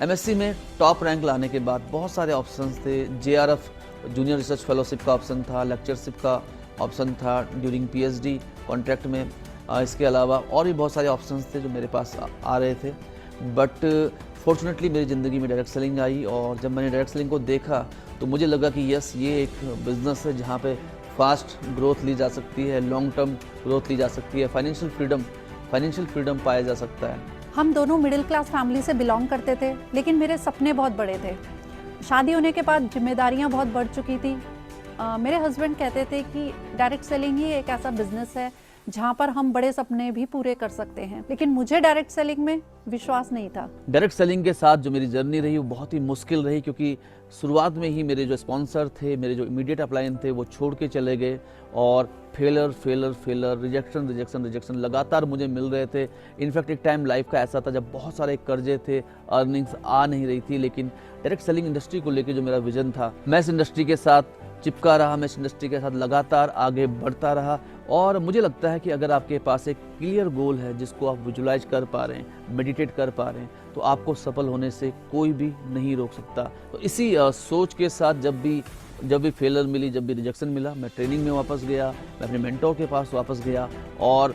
MSc में top rank लाने के बाद बहुत सारे ऑप्शंस थे। जेआरएफ जूनियर रिसर्च फेलोशिप का ऑप्शन था, लेक्चरशिप का ऑप्शन था ड्यूरिंग पीएचडी कॉन्ट्रैक्ट में। इसके अलावा और भी बहुत सारे ऑप्शंस थे जो मेरे पास आ रहे थे। बट फॉर्चुनेटली मेरी ज़िंदगी में डायरेक्ट सेलिंग आई, और जब मैंने डायरेक्ट सेलिंग को देखा तो मुझे लगा कि यस, ये एक बिज़नेस है जहाँ पे फास्ट ग्रोथ ली जा सकती है, लॉन्ग टर्म ग्रोथ ली जा सकती है, फाइनेंशियल फ्रीडम पाया जा सकता है। हम दोनों मिडिल क्लास फैमिली से बिलोंग करते थे, लेकिन मेरे सपने बहुत बड़े थे। शादी होने के बाद जिम्मेदारियां बहुत बढ़ चुकी थी। मेरे हस्बैंड कहते थे कि डायरेक्ट सेलिंग ही एक ऐसा बिजनेस है जहां पर हम बड़े सपने भी पूरे कर सकते हैं, लेकिन मुझे डायरेक्ट सेलिंग में विश्वास नहीं था। डायरेक्ट सेलिंग के साथ जो मेरी जर्नी रही वो बहुत ही मुश्किल रही, क्योंकि शुरुआत में ही मेरे जो स्पॉन्सर थे, मेरे जो इमीडिएट अपलाइन थे, वो छोड़ के चले गए, और फेलर, रिजेक्शन लगातार मुझे मिल रहे थे। इनफैक्ट एक टाइम लाइफ का ऐसा था जब बहुत सारे कर्जे थे, अर्निंग्स आ नहीं रही थी, लेकिन डायरेक्ट सेलिंग इंडस्ट्री को लेकर जो मेरा विजन था, मैं इस इंडस्ट्री के साथ चिपका रहा, मैं इस इंडस्ट्री के साथ लगातार आगे बढ़ता रहा। और मुझे लगता है कि अगर आपके पास एक क्लियर गोल है जिसको आप विजुलाइज कर पा रहे हैं, मेडिटेट कर पा रहे हैं, तो आपको सफल होने से कोई भी नहीं रोक सकता। तो इसी सोच के साथ जब भी फेलर मिली, जब भी रिजेक्शन मिला, मैं ट्रेनिंग में वापस गया, मैं अपने मेंटोर के पास वापस गया। और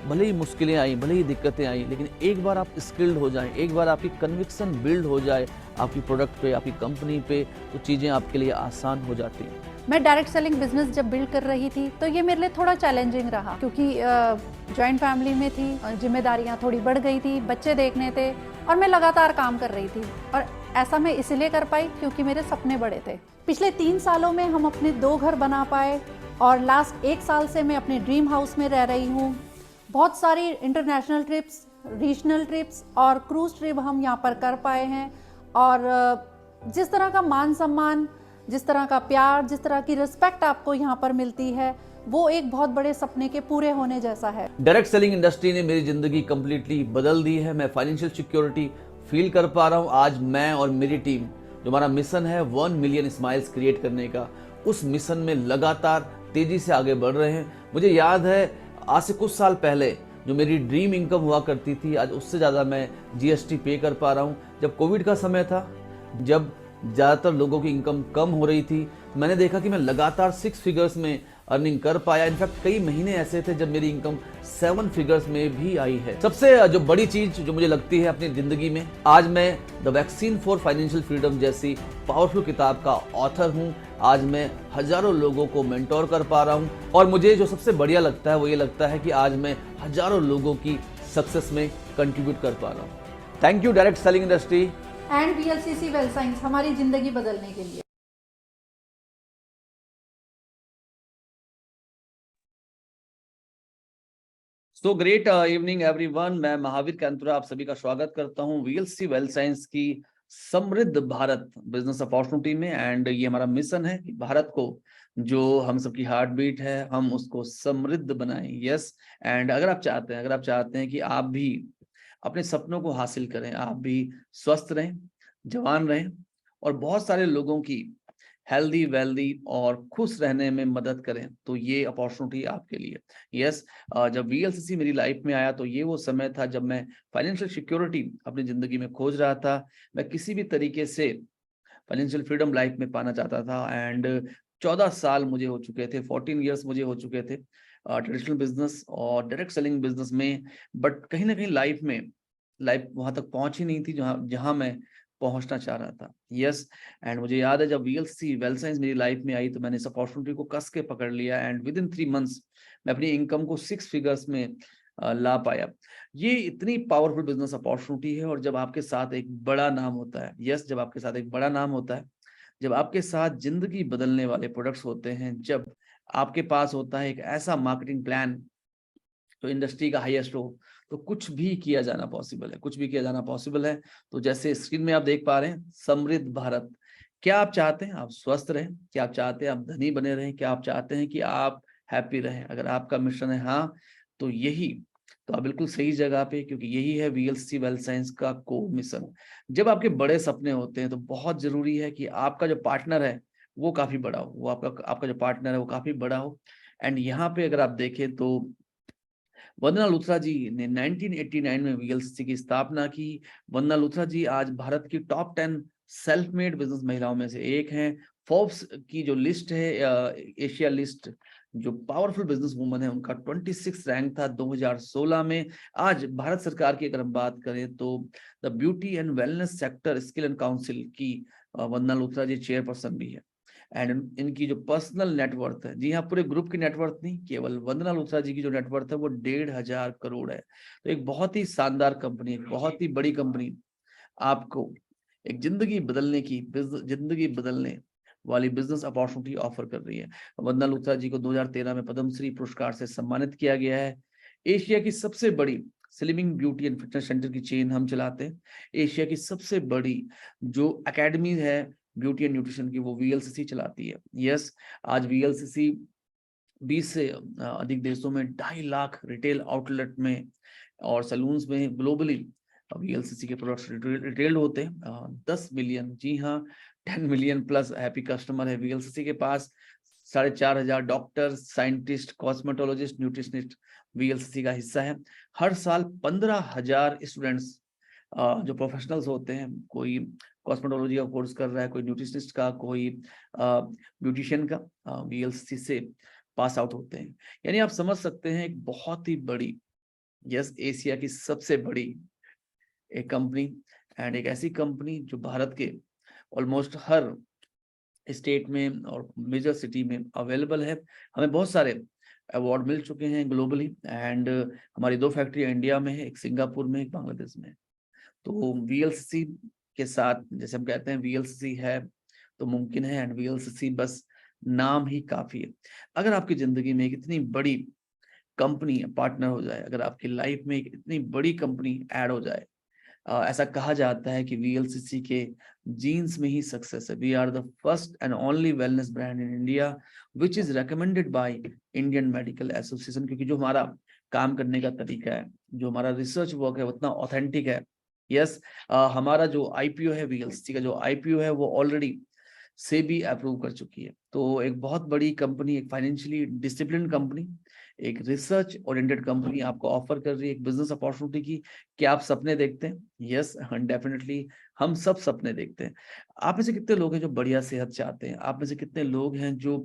भले ही मुश्किलें आई, भले ही दिक्कतें आई, लेकिन एक बार आप स्किल्ड हो जाएं, एक बार आपकी कन्विक्शन बिल्ड हो जाए आपकी प्रोडक्ट पे, आपकी कंपनी पे, तो चीज़ें आपके लिए आसान हो जाती हैं। मैं डायरेक्ट सेलिंग बिजनेस जब बिल्ड कर रही थी तो ये मेरे लिए थोड़ा चैलेंजिंग रहा, क्योंकि जॉइंट फैमिली में थी, जिम्मेदारियां थोड़ी बढ़ गई थी, बच्चे देखने थे, और मैं लगातार काम कर रही थी। और ऐसा मैं इसलिए कर पाई क्योंकि मेरे सपने बड़े थे। पिछले 3 सालों में हम अपने 2 घर बना पाए, और लास्ट 1 साल से मैं अपने ड्रीम हाउस में रह रही हूँ। बहुत सारी इंटरनेशनल ट्रिप्स, रीजनल ट्रिप्स और क्रूज ट्रिप हम यहाँ पर कर पाए हैं। और जिस तरह का मान सम्मान, जिस तरह का प्यार, जिस तरह की रिस्पेक्ट आपको यहाँ पर मिलती है, वो एक बहुत बड़े सपने के पूरे होने जैसा है। डायरेक्ट सेलिंग इंडस्ट्री ने मेरी जिंदगी कंप्लीटली बदल दी है। मैं फाइनेंशियल सिक्योरिटी फील कर पा रहा हूँ। आज मैं और मेरी टीम, जो हमारा मिशन है 1 मिलियन स्माइल्स क्रिएट करने का, उस मिशन में लगातार तेजी से आगे बढ़ रहे हैं। मुझे याद है आज से कुछ साल पहले जो मेरी ड्रीम इनकम हुआ करती थी, आज उससे ज़्यादा मैं जीएसटी पे कर पा रहा हूँ। जब कोविड का समय था, जब ज़्यादातर लोगों की इनकम कम हो रही थी, मैंने देखा कि मैं लगातार 6 फिगर्स में अर्निंग कर पाया। इनफैक्ट कई महीने ऐसे थे जब मेरी इनकम 7 फिगर्स में भी आई है। सबसे जो बड़ी चीज जो मुझे लगती है अपनी जिंदगी में, आज मैं the vaccine for financial freedom जैसी पावरफुल किताब का ऑथर हूँ। आज मैं हजारों लोगों को मेंटोर कर पा रहा हूँ, और मुझे जो सबसे बढ़िया लगता है वो ये लगता है कि आज मैं हजारों लोगों की सक्सेस में कंट्रीब्यूट कर पा रहा हूँ। Thank you direct selling industry and VLCC well science हमारी जिंदगी बदलने के लिए। So great evening everyone. मैं महावीर कैंतुरा आप सभी का स्वागत करता हूं वीएलसी वेल साइंस की समृद्ध भारत बिजनेस अपॉर्चुनिटी में। एंड ये हमारा मिशन है कि भारत को, जो हम सबकी हार्ट बीट है, हम उसको समृद्ध बनाएं। यस। एंड अगर आप चाहते हैं कि आप भी अपने सपनों को हासिल करें, आप भी स्वस्थ रहें, जवान रहें, और बहुत सारे लोगों की हेल्दी वेल्दी और खुश रहने में मदद करें, तो ये अपॉर्चुनिटी आपके लिए। यस। जब वीएलसीसी मेरी लाइफ में आया तो ये वो समय था जब मैं फाइनेंशियल सिक्योरिटी अपनी जिंदगी में खोज रहा था। मैं किसी भी तरीके से फाइनेंशियल फ्रीडम लाइफ में पाना चाहता था। एंड 14 साल मुझे हो चुके थे, 14 ईयर्स मुझे हो चुके थे ट्रेडिशनल बिजनेस और डायरेक्ट सेलिंग बिजनेस में। बट कहीं ना कहीं लाइफ वहां तक पहुंच ही नहीं थी जहां जहां मैं पहुंचना चाह रहा था। यस। एंड मुझे याद है जब वीएलसी वेल साइंस मेरी लाइफ में आई तो मैंने इस अपॉर्चुनिटी को कस के पकड़ लिया, एंड विद इन 3 मंथ्स मैं अपनी इनकम को 6 फिगर्स में ला पाया। ये इतनी पावरफुल बिजनेस अपॉर्चुनिटी है। और जब आपके साथ एक बड़ा नाम होता है, यस, जब आपके साथ एक बड़ा नाम होता है, जब आपके साथ जिंदगी बदलने वाले प्रोडक्ट्स होते हैं, जब आपके पास होता है एक ऐसा मार्केटिंग प्लान तो इंडस्ट्री का हाईएस्ट हो, तो कुछ भी किया जाना पॉसिबल है, कुछ भी किया जाना पॉसिबल है। तो जैसे स्क्रीन में आप देख पा रहे हैं, समृद्ध भारत। क्या आप चाहते हैं आप स्वस्थ रहें? क्या आप चाहते हैं आप धनी बने रहें? क्या आप चाहते हैं कि आप हैप्पी रहें? अगर आपका मिशन है हाँ, तो तो आप बिल्कुल सही जगह पे, क्योंकि यही है वीएलसी वेल साइंस का कोर मिशन। जब आपके बड़े सपने होते हैं तो बहुत जरूरी है कि आपका जो पार्टनर है वो काफी बड़ा हो, वो आपका जो पार्टनर है वो काफी बड़ा हो। एंड यहाँ पे अगर आप देखें तो वंदना लुथरा जी ने 1989 में वीएलसीसी की स्थापना की। वंदना लुथरा जी आज भारत की टॉप 10 सेल्फ मेड बिजनेस महिलाओं में से एक हैं। फोर्ब्स की जो लिस्ट है, एशिया लिस्ट, जो पावरफुल बिजनेस वुमन है, उनका 26 रैंक था 2016 में। आज भारत सरकार की अगर हम बात करें तो the beauty and wellness sector skill and council की वंदना लुथरा जी चेयरपर्सन भी है। एंड इनकी जो पर्सनल नेटवर्थ है, जी हाँ, पूरे ग्रुप की नेटवर्थ नहीं, केवल वंदना लुथरा जी की जो नेटवर्थ है वो 1,500 करोड़ है। तो एक बहुत ही शानदार कंपनी, एक बहुत ही बड़ी कंपनी आपको एक जिंदगी बदलने की, जिंदगी बदलने वाली बिजनेस अपॉर्चुनिटी ऑफर कर रही है। वंदना लुथरा जी को 2013 में पद्मश्री पुरस्कार से सम्मानित किया गया है। एशिया की सबसे बड़ी slimming beauty and fitness centre की चेन हम चलाते हैं। एशिया की सबसे बड़ी जो एकेडमी है ब्यूटी एंड न्यूट्रिशन की, वो वीएलसीसी चलाती है। यस, आज वीएलसीसी 20 से अधिक देशों में 2.5 लाख रिटेल आउटलेट में और सैलून्स में ग्लोबली वीएलसीसी के प्रोडक्ट्स रिटेल होते हैं। 10 मिलियन, जी हाँ, 10 मिलियन प्लस हैप्पी कस्टमर है वीएलसीसी के पास। 4,500 doctor, scientist, cosmetologist, nutritionist VLCC का हिस्सा है। हर साल 15,000 स्टूडेंट्स जो प्रोफेशनल्स होते हैं, कोई कॉस्मेटोलॉजी का कोर्स कर रहा है, कोई न्यूट्रिशनिस्ट का, कोई ब्यूटिशियन का, वीएलसीसी से पास आउट होते हैं। यानी आप समझ सकते हैं एक बहुत ही बड़ी, यस, एशिया की सबसे बड़ी एक कंपनी, एंड एक ऐसी कंपनी जो भारत के ऑलमोस्ट हर स्टेट में और मेजर सिटी में अवेलेबल है। हमें बहुत सारे अवार्ड मिल चुके हैं ग्लोबली, एंड हमारी 2 फैक्ट्री इंडिया में है, एक सिंगापुर में, एक बांग्लादेश में। तो वीएलसीसी के साथ, जैसे हम कहते हैं वीएलसीसी है तो मुमकिन है, एंड वीएलसीसी बस नाम ही काफी है। अगर आपकी जिंदगी में एक इतनी बड़ी कंपनी पार्टनर हो जाए, अगर आपकी लाइफ में एक इतनी बड़ी कंपनी ऐड हो जाए, ऐसा कहा जाता है कि वीएलसीसी के जीन्स में ही सक्सेस है। We are the first and only wellness brand in India which is recommended by Indian Medical Association, क्योंकि जो हमारा काम करने का तरीका है, जो हमारा रिसर्च वर्क है, उतना ऑथेंटिक है। यस, हमारा जो आईपीओ है, वीएलसीसी का जो आईपीओ है, वो ऑलरेडी सेबी अप्रूव कर चुकी है। तो एक बहुत बड़ी कंपनी, एक फाइनेंशियली डिसिप्लिन कंपनी, एक रिसर्च ओरिएंटेड कंपनी आपको ऑफर कर रही है एक बिजनेस अपॉर्चुनिटी की। क्या आप सपने देखते हैं? यस, डेफिनेटली हम सब सपने देखते हैं। आप में से कितने लोग हैं जो बढ़िया सेहत चाहते हैं? आप में से कितने लोग हैं जो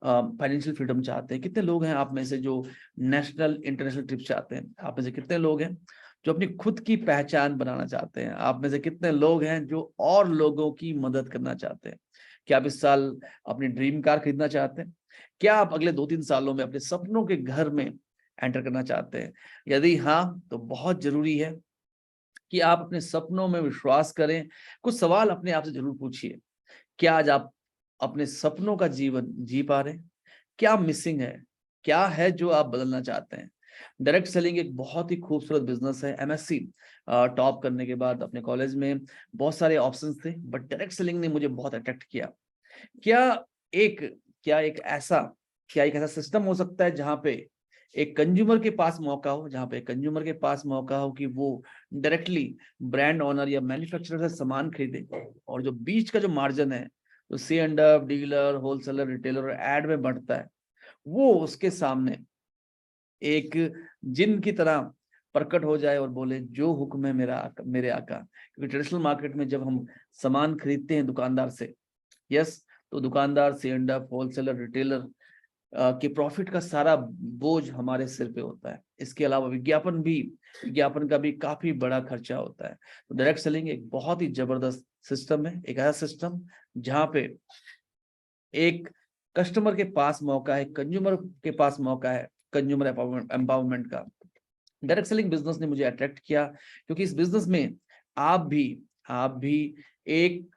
फाइनेंशियल फ्रीडम चाहते हैं? कितने लोग हैं आप में से जो नेशनल इंटरनेशनल ट्रिप चाहते हैं? आप में से कितने लोग हैं जो अपनी खुद की पहचान बनाना चाहते हैं? आप में से कितने लोग हैं जो और लोगों की मदद करना चाहते हैं? क्या आप इस साल अपनी ड्रीम कार खरीदना चाहते हैं? क्या आप अगले 2-3 सालों में अपने सपनों के घर में एंटर करना चाहते हैं? यदि हाँ, तो बहुत जरूरी है कि आप अपने सपनों में विश्वास करें। कुछ सवाल अपने आप से जरूर पूछिए। क्या आज आप अपने सपनों का जीवन जी पा रहे हैं? क्या मिसिंग है? क्या है जो आप बदलना चाहते हैं? डायरेक्ट सेलिंग एक बहुत ही खूबसूरत बिजनेस है। एमएससी टॉप करने के बाद अपने कॉलेज में बहुत सारे ऑप्शंस थे, बट डायरेक्ट सेलिंग ने मुझे बहुत अट्रैक्ट किया। क्या एक एक ऐसा सिस्टम हो सकता है जहां पे एक कंज्यूमर के पास मौका हो, कि वो डायरेक्टली ब्रांड ओनर या मैन्युफैक्चरर से सामान खरीदे, और जो बीच का जो मार्जिन है, तो C and F, dealer, wholesaler, retailer और एड में बढ़ता है, वो उसके सामने एक जिन की तरह प्रकट हो जाए और बोले जो हुक्म है मेरे आका। क्योंकि ट्रेडिशनल मार्केट में जब हम सामान खरीदते हैं दुकानदार से, यस, तो दुकानदार, सी एंड एफ, होलसेलर, रिटेलर के प्रॉफिट का सारा बोझ हमारे सिर पे होता है। इसके अलावा विज्ञापन का भी काफी बड़ा खर्चा होता है। तो डायरेक्ट सेलिंग एक बहुत ही जबरदस्त सिस्टम है, एक ऐसा सिस्टम जहां पे एक कस्टमर के पास मौका है, कंज्यूमर के पास मौका है, कंज्यूमर एम्पावरमेंट का। डायरेक्ट सेलिंग बिजनेस ने मुझे अट्रैक्ट किया क्योंकि इस बिजनेस में आप भी एक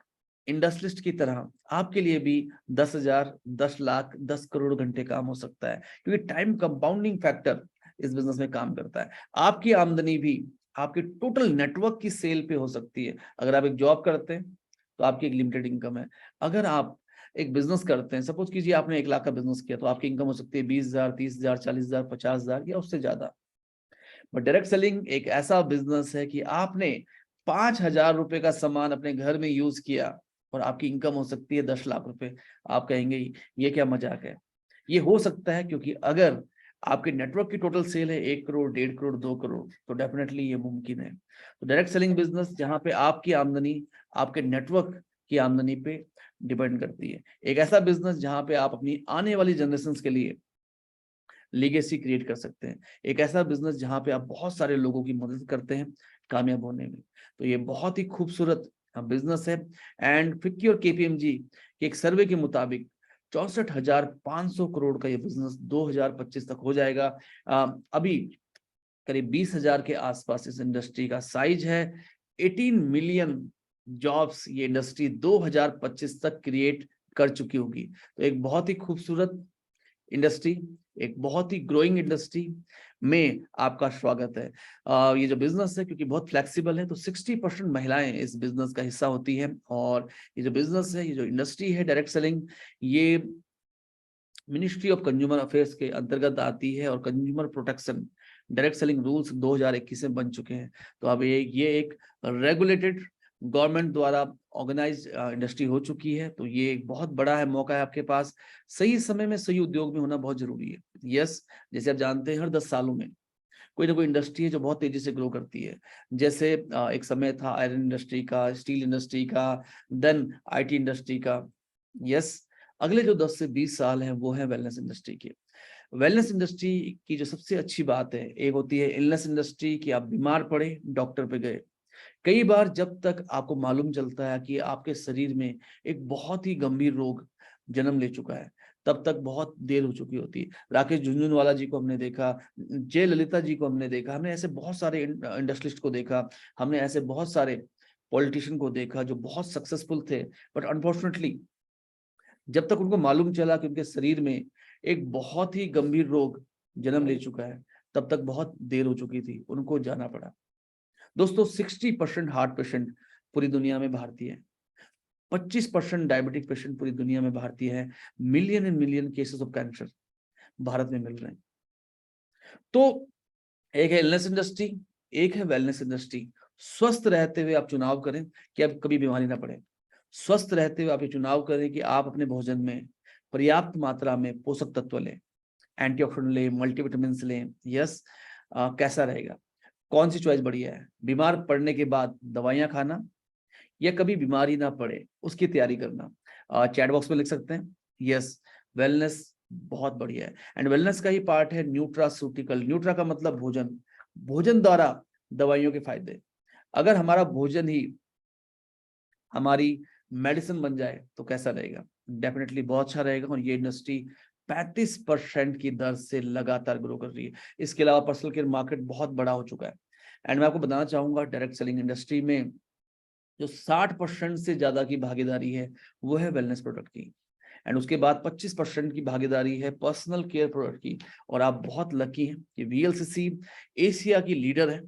इंडस्ट्रिस्ट की तरह, आपके लिए भी 10,000, 10 लाख, 10 करोड़ घंटे काम हो सकता है, क्योंकि टाइम कंपाउंडिंग फैक्टर इस बिजनेस में काम करता है। आपकी आमदनी भी आपके टोटल नेटवर्क की सेल पे हो सकती है। अगर आप एक जॉब करते हैं तो आपकी एक लिमिटेड इनकम है। अगर आप एक बिजनेस करते हैं, सपोज कीजिए आपने 1 लाख का बिजनेस किया, तो आपकी इनकम हो सकती है 20,000, 30,000, 40,000, 50,000 या उससे ज्यादा। बट डायरेक्ट सेलिंग एक ऐसा बिजनेस है कि आपने 5,000 रुपए का सामान अपने घर में यूज किया और आपकी इनकम हो सकती है 10 लाख रुपए। आप कहेंगे ये क्या मजाक है? ये हो सकता है क्योंकि अगर आपके नेटवर्क की टोटल सेल है 1 करोड़, 1.5 करोड़, 2 करोड़, तो डेफिनेटली ये मुमकिन है। तो डायरेक्ट सेलिंग बिजनेस जहां पे आपकी आमदनी आपके नेटवर्क की आमदनी पे डिपेंड करती है। एक ऐसा बिजनेस जहां पे आप अपनी आने वाली जनरेशन के लिए लीगेसी क्रिएट कर सकते हैं। एक ऐसा बिजनेस जहां पे आप बहुत सारे लोगों की मदद करते हैं कामयाब होने में। तो ये बहुत ही खूबसूरत बिजनेस है। एंड फिक्की और केपीएमजी के एक सर्वे के मुताबिक 64,500 करोड़ का ये बिजनेस 2025 तक हो जाएगा। अभी करीब 20,000 के आसपास इस इंडस्ट्री का साइज है। 18 मिलियन जॉब्स ये इंडस्ट्री 2025 तक क्रिएट कर चुकी होगी। तो एक बहुत ही खूबसूरत इंडस्ट्री, एक बहुत ही ग्रोइंग इंडस्ट्री में आपका स्वागत है। ये जो बिजनेस है क्योंकि बहुत फ्लेक्सिबल है, तो 60% महिलाएं इस बिजनेस का हिस्सा होती हैं। और ये जो बिजनेस है, ये जो इंडस्ट्री है डायरेक्ट सेलिंग, ये मिनिस्ट्री ऑफ कंज्यूमर अफेयर्स के अंतर्गत आती है और consumer protection direct selling rules 2021 में बन चुके हैं। तो अब ये एक रेगुलेटेड गवर्नमेंट द्वारा ऑर्गेनाइज इंडस्ट्री हो चुकी है। तो ये एक बहुत बड़ा है मौका है आपके पास। सही समय में सही उद्योग में होना बहुत जरूरी है। यस, जैसे आप जानते हैं हर 10 सालों में कोई ना कोई इंडस्ट्री है जो बहुत तेजी से ग्रो करती है। जैसे एक समय था आयरन इंडस्ट्री का, स्टील इंडस्ट्री का, देन आईटी इंडस्ट्री का। यस, अगले जो 10 से 20 साल हैं वो है वेलनेस इंडस्ट्री के। वेलनेस इंडस्ट्री की जो सबसे अच्छी बात है, एक होती है इलनेस इंडस्ट्री की, आप बीमार पड़े डॉक्टर पे गए। कई बार जब तक आपको मालूम चलता है कि आपके शरीर में एक बहुत ही गंभीर रोग जन्म ले चुका है, तब तक बहुत देर हो चुकी होती है। राकेश झुनझुनवाला जी को हमने देखा, जय ललिता जी को हमने देखा, हमने ऐसे बहुत सारे इंडस्ट्रिस्ट को देखा, हमने ऐसे बहुत सारे पॉलिटिशियन को देखा जो बहुत सक्सेसफुल थे, बट अनफॉर्चुनेटली जब तक उनको मालूम चला कि उनके शरीर में एक बहुत ही गंभीर रोग जन्म ले चुका है, तब तक बहुत देर हो चुकी थी, उनको जाना पड़ा। दोस्तों 60% हार्ट पेशेंट पूरी दुनिया में भारतीय है, 25% डायबिटिक पेशेंट पूरी दुनिया में भारतीय है, million and million cases of cancer Bharat में मिल रहे हैं। तो एक है इलनेस इंडस्ट्री, एक है वेलनेस इंडस्ट्री। स्वस्थ रहते हुए आप चुनाव करें कि आप कभी बीमारी ना पड़े। स्वस्थ रहते हुए आप ये चुनाव करें कि आप अपने भोजन में पर्याप्त मात्रा में पोषक तत्व लें, एंटीऑक्सीडेंट लें, मल्टीविटामिन लें। यस, कैसा रहेगा? कौन सी चॉइस बढ़िया है? बीमार पड़ने के बाद दवाइयां खाना या कभी बीमारी ना पड़े उसकी तैयारी करना? चैट बॉक्स में लिख सकते हैं। यस, वेलनेस बहुत बढ़िया है। एंड वेलनेस का ही पार्ट है न्यूट्रास्यूटिकल। न्यूट्रा का मतलब भोजन, भोजन द्वारा दवाइयों के फायदे। अगर हमारा भोजन ही हमारी मेडिसिन बन जाए तो कैसा रहेगा? डेफिनेटली बहुत अच्छा रहेगा। और ये इंडस्ट्री 35% की दर से लगातार ग्रो कर रही है। इसके अलावा पर्सनल केयर मार्केट बहुत बड़ा हो चुका है। एंड मैं आपको बताना चाहूंगा डायरेक्ट सेलिंग इंडस्ट्री में जो 60% से ज्यादा की भागीदारी है वो है वेलनेस प्रोडक्ट की। एंड उसके बाद 25% की भागीदारी है पर्सनल केयर प्रोडक्ट की। और आप बहुत लकी हैं कि वीएलसीसी एशिया की लीडर है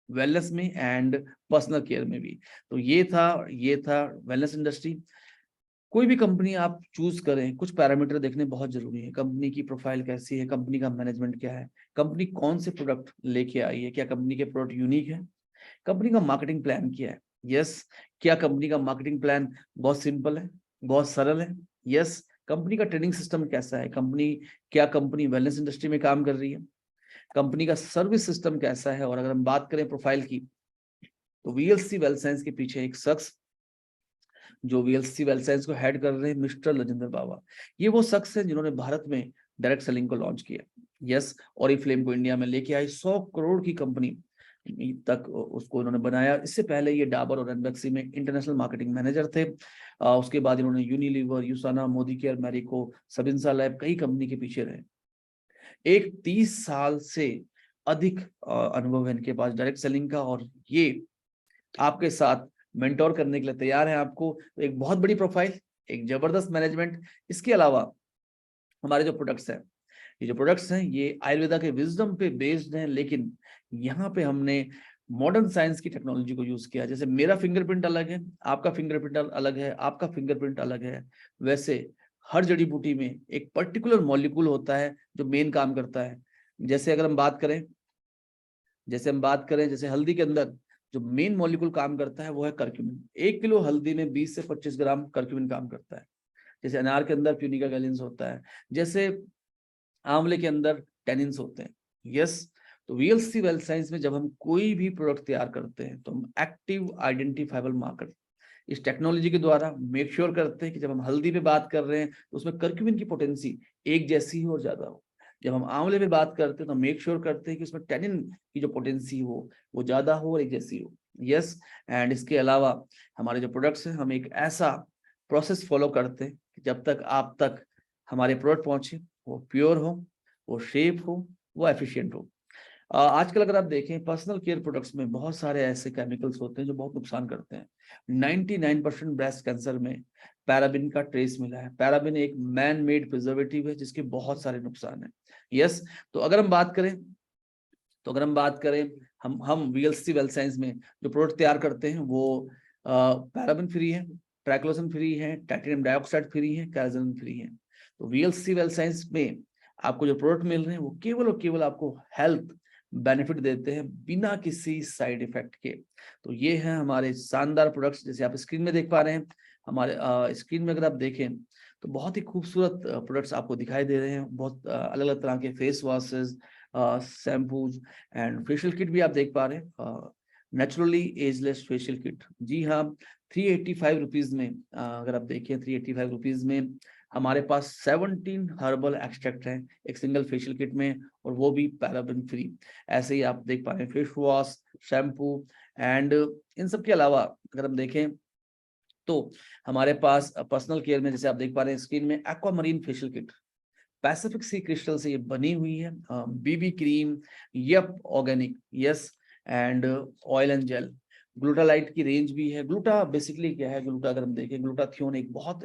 वेलनेस में एंड पर्सनल केयर में भी। तो ये था वेलनेस इंडस्ट्री। कोई भी कंपनी आप चूज करें, कुछ पैरामीटर देखने बहुत जरूरी है। कंपनी की प्रोफाइल कैसी है, कंपनी का मैनेजमेंट क्या है, कंपनी कौन से प्रोडक्ट लेके आई है, क्या कंपनी के प्रोडक्ट यूनिक है, कंपनी का मार्केटिंग प्लान क्या है। यस, क्या कंपनी का मार्केटिंग प्लान बहुत सिंपल है, बहुत सरल है। यस, कंपनी का ट्रेनिंग सिस्टम कैसा है, क्या कंपनी वेलनेस इंडस्ट्री में काम कर रही है, कंपनी का सर्विस सिस्टम कैसा है। और अगर हम बात करें प्रोफाइल की, तो वीएलसी वेल्थ साइंस के पीछे एक शख्स जो वीएलसी वेल्थ साइंस को हेड कर रहे हैं, मिस्टर राजेंद्र बाबा। ये वो शख्स हैं जिन्होंने भारत में डायरेक्ट सेलिंग को लॉन्च किया। यस, ओरिफ्लेम को इंडिया में लेके आई, 100 करोड़ की कंपनी तक उसको इन्होंने बनाया। इससे पहले ये डाबर और एनबेक्सी में इंटरनेशनल मार्केटिंग मैनेजर थे। उसके बाद इन्होंने Unilever, यूसाना, Modi care, Marico, सबिंसा lab, कई कंपनी के पीछे रहे। एक 30 साल से अधिक अनुभव है इनके पास डायरेक्ट सेलिंग का। और ये आपके साथ मेंटोर करने के लिए तैयार है आपको। तो एक बहुत बड़ी प्रोफाइल, एक जबरदस्त मैनेजमेंट। इसके अलावा हमारे जो प्रोडक्ट्स हैं, ये जो प्रोडक्ट्स हैं ये आयुर्वेदा के विजडम पे बेस्ड हैं, लेकिन यहाँ पे हमने मॉडर्न साइंस की टेक्नोलॉजी को यूज किया। जैसे मेरा फिंगरप्रिंट अलग है, आपका फिंगरप्रिंट अलग है, आपका फिंगरप्रिंट अलग है, वैसे हर जड़ी बूटी में एक पर्टिकुलर मॉलिक्यूल होता है जो मेन काम करता है। जैसे अगर हम बात करें, जैसे हल्दी के अंदर जो मेन मॉलिक्यूल काम करता है वो है करक्यूमिन। 1 किलो हल्दी में 20 से 25 ग्राम करक्यूमिन काम करता है। जैसे अनार के अंदर प्यूनिका गैलिन्स होता है, जैसे आंवले के अंदर टेनिन्स होते हैं। यस, तो वीएलसी वेल्थ साइंस में जब हम कोई भी प्रोडक्ट तैयार करते हैं तो हम एक्टिव आइडेंटिफाइबल मार्कर इस टेक्नोलॉजी के द्वारा मेक श्योर करते हैं कि जब हम हल्दी पे बात कर रहे हैं तो उसमें कर्क्यूमिन की पोटेंसी एक जैसी हो और ज्यादा हो। जब हम आंवले पे बात करते हैं तो मेक श्योर करते हैं कि उसमें टेनिन की जो पोटेंसी हो वो ज्यादा हो और एक जैसी हो। यस, एंड इसके अलावा हमारे जो प्रोडक्ट्स हैं हम एक ऐसा प्रोसेस फॉलो करते हैं कि जब तक आप तक हमारे प्रोडक्ट पहुंचे वो प्योर हो, वो सेफ हो, वो एफिशिएंट हो। आजकल अगर आप देखें पर्सनल केयर प्रोडक्ट्स में बहुत सारे ऐसे केमिकल्स होते हैं जो बहुत नुकसान करते हैं। 99% ब्रेस्ट कैंसर में पैराबिन का ट्रेस मिला है। पैराबिन एक मैन मेड प्रिजर्वेटिव है जिसके बहुत सारे नुकसान हैं। यस, तो अगर हम बात करें हम वीएलसी वेल्थ साइंस में जो प्रोडक्ट तैयार करते हैं वो पैराबिन फ्री है, ट्राइक्लोसन फ्री है, टाइटेनियम डाइऑक्साइड फ्री है, कैराजिन फ्री है। तो वीएलसी वेल्थ साइंस में आपको जो प्रोडक्ट मिल रहे हैं वो केवल और केवल आपको हेल्थ बेनिफिट देते हैं बिना किसी साइड इफेक्ट के। तो ये है हमारे शानदार प्रोडक्ट्स, जैसे आप स्क्रीन में देख पा रहे हैं। हमारे स्क्रीन में अगर आप देखें तो बहुत ही खूबसूरत प्रोडक्ट्स आपको दिखाई दे रहे हैं। बहुत अलग अलग तरह के face washes, shampoos and facial kit भी आप देख पा रहे हैं। नेचुरली एजलेस फेशियल किट, जी हाँ, 385 रुपीज में अगर आप देखिए 385 रुपीज में हमारे पास 17 हर्बल एक्सट्रैक्ट हैं एक सिंगल फेशियल किट में, और वो भी पैराबिन फ्री। ऐसे ही आप देख पा रहे हैं face wash, shampoo and in सब के अलावा अगर हम देखें तो हमारे पास पर्सनल केयर में जैसे आप देख पा रहे हैं स्क्रीन में aquamarine facial kit pacific sea crystal से ये बनी हुई है। BB cream, yup organic, yes, and oil and gel. ग्लूटालाइट की रेंज भी है। ग्लूटा बेसिकली क्या है, ग्लूटा अगर हम देखें ग्लूटाथियोन एक बहुत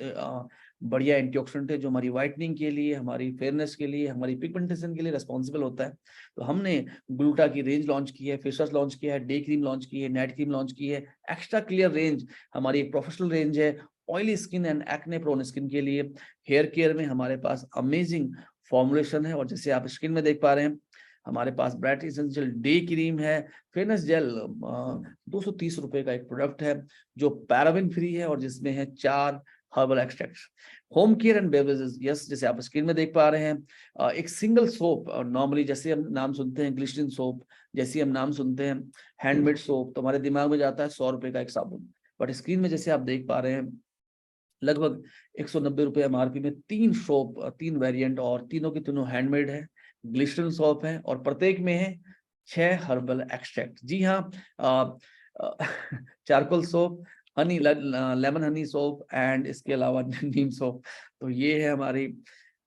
बढ़िया एंटीऑक्सीडेंट है जो हमारी वाइटनिंग के लिए, हमारी फेयरनेस के लिए, हमारी पिगमेंटेशन के लिए रिस्पॉन्सिबल होता है। तो हमने ग्लूटा की रेंज लॉन्च की है, फेस वॉश लॉन्च किया है, डे क्रीम लॉन्च की है, नाइट क्रीम लॉन्च की है। एक्स्ट्रा क्लियर रेंज हमारी एक प्रोफेशनल रेंज है oily skin and acne prone skin के लिए। हेयर केयर में हमारे पास अमेजिंग फॉर्मुलेशन है, और जैसे आप स्क्रीन में देख पा रहे हैं हमारे पास ब्राइट एसेंशियल डे क्रीम है, फेयरनेस जेल 230 रुपए का एक प्रोडक्ट है जो पैराबिन फ्री है और जिसमें है 4 herbal extracts. Home care and beverages, yes, जैसे आप स्क्रीन में देख पा रहे हैं एक सिंगल सोप, नॉर्मली जैसे हम नाम सुनते हैं ग्लिसरीन सोप, जैसे हम नाम सुनते हैं हैंडमेड सोप, तो हमारे दिमाग में जाता है 100 रुपए का एक साबुन। बट स्क्रीन में जैसे आप देख पा रहे हैं लगभग 190 रुपए एमआरपी में 3 सोप, 3 वेरिएंट, और तीनों की तीनों हैंडमेड है, ग्लिसरीन सोप है, और प्रत्येक में है 6 हर्बल एक्सट्रैक्ट। जी हाँ, charcoal soap, honey, lemon honey soap and इसके अलावा नीम सोप। तो ये है हमारी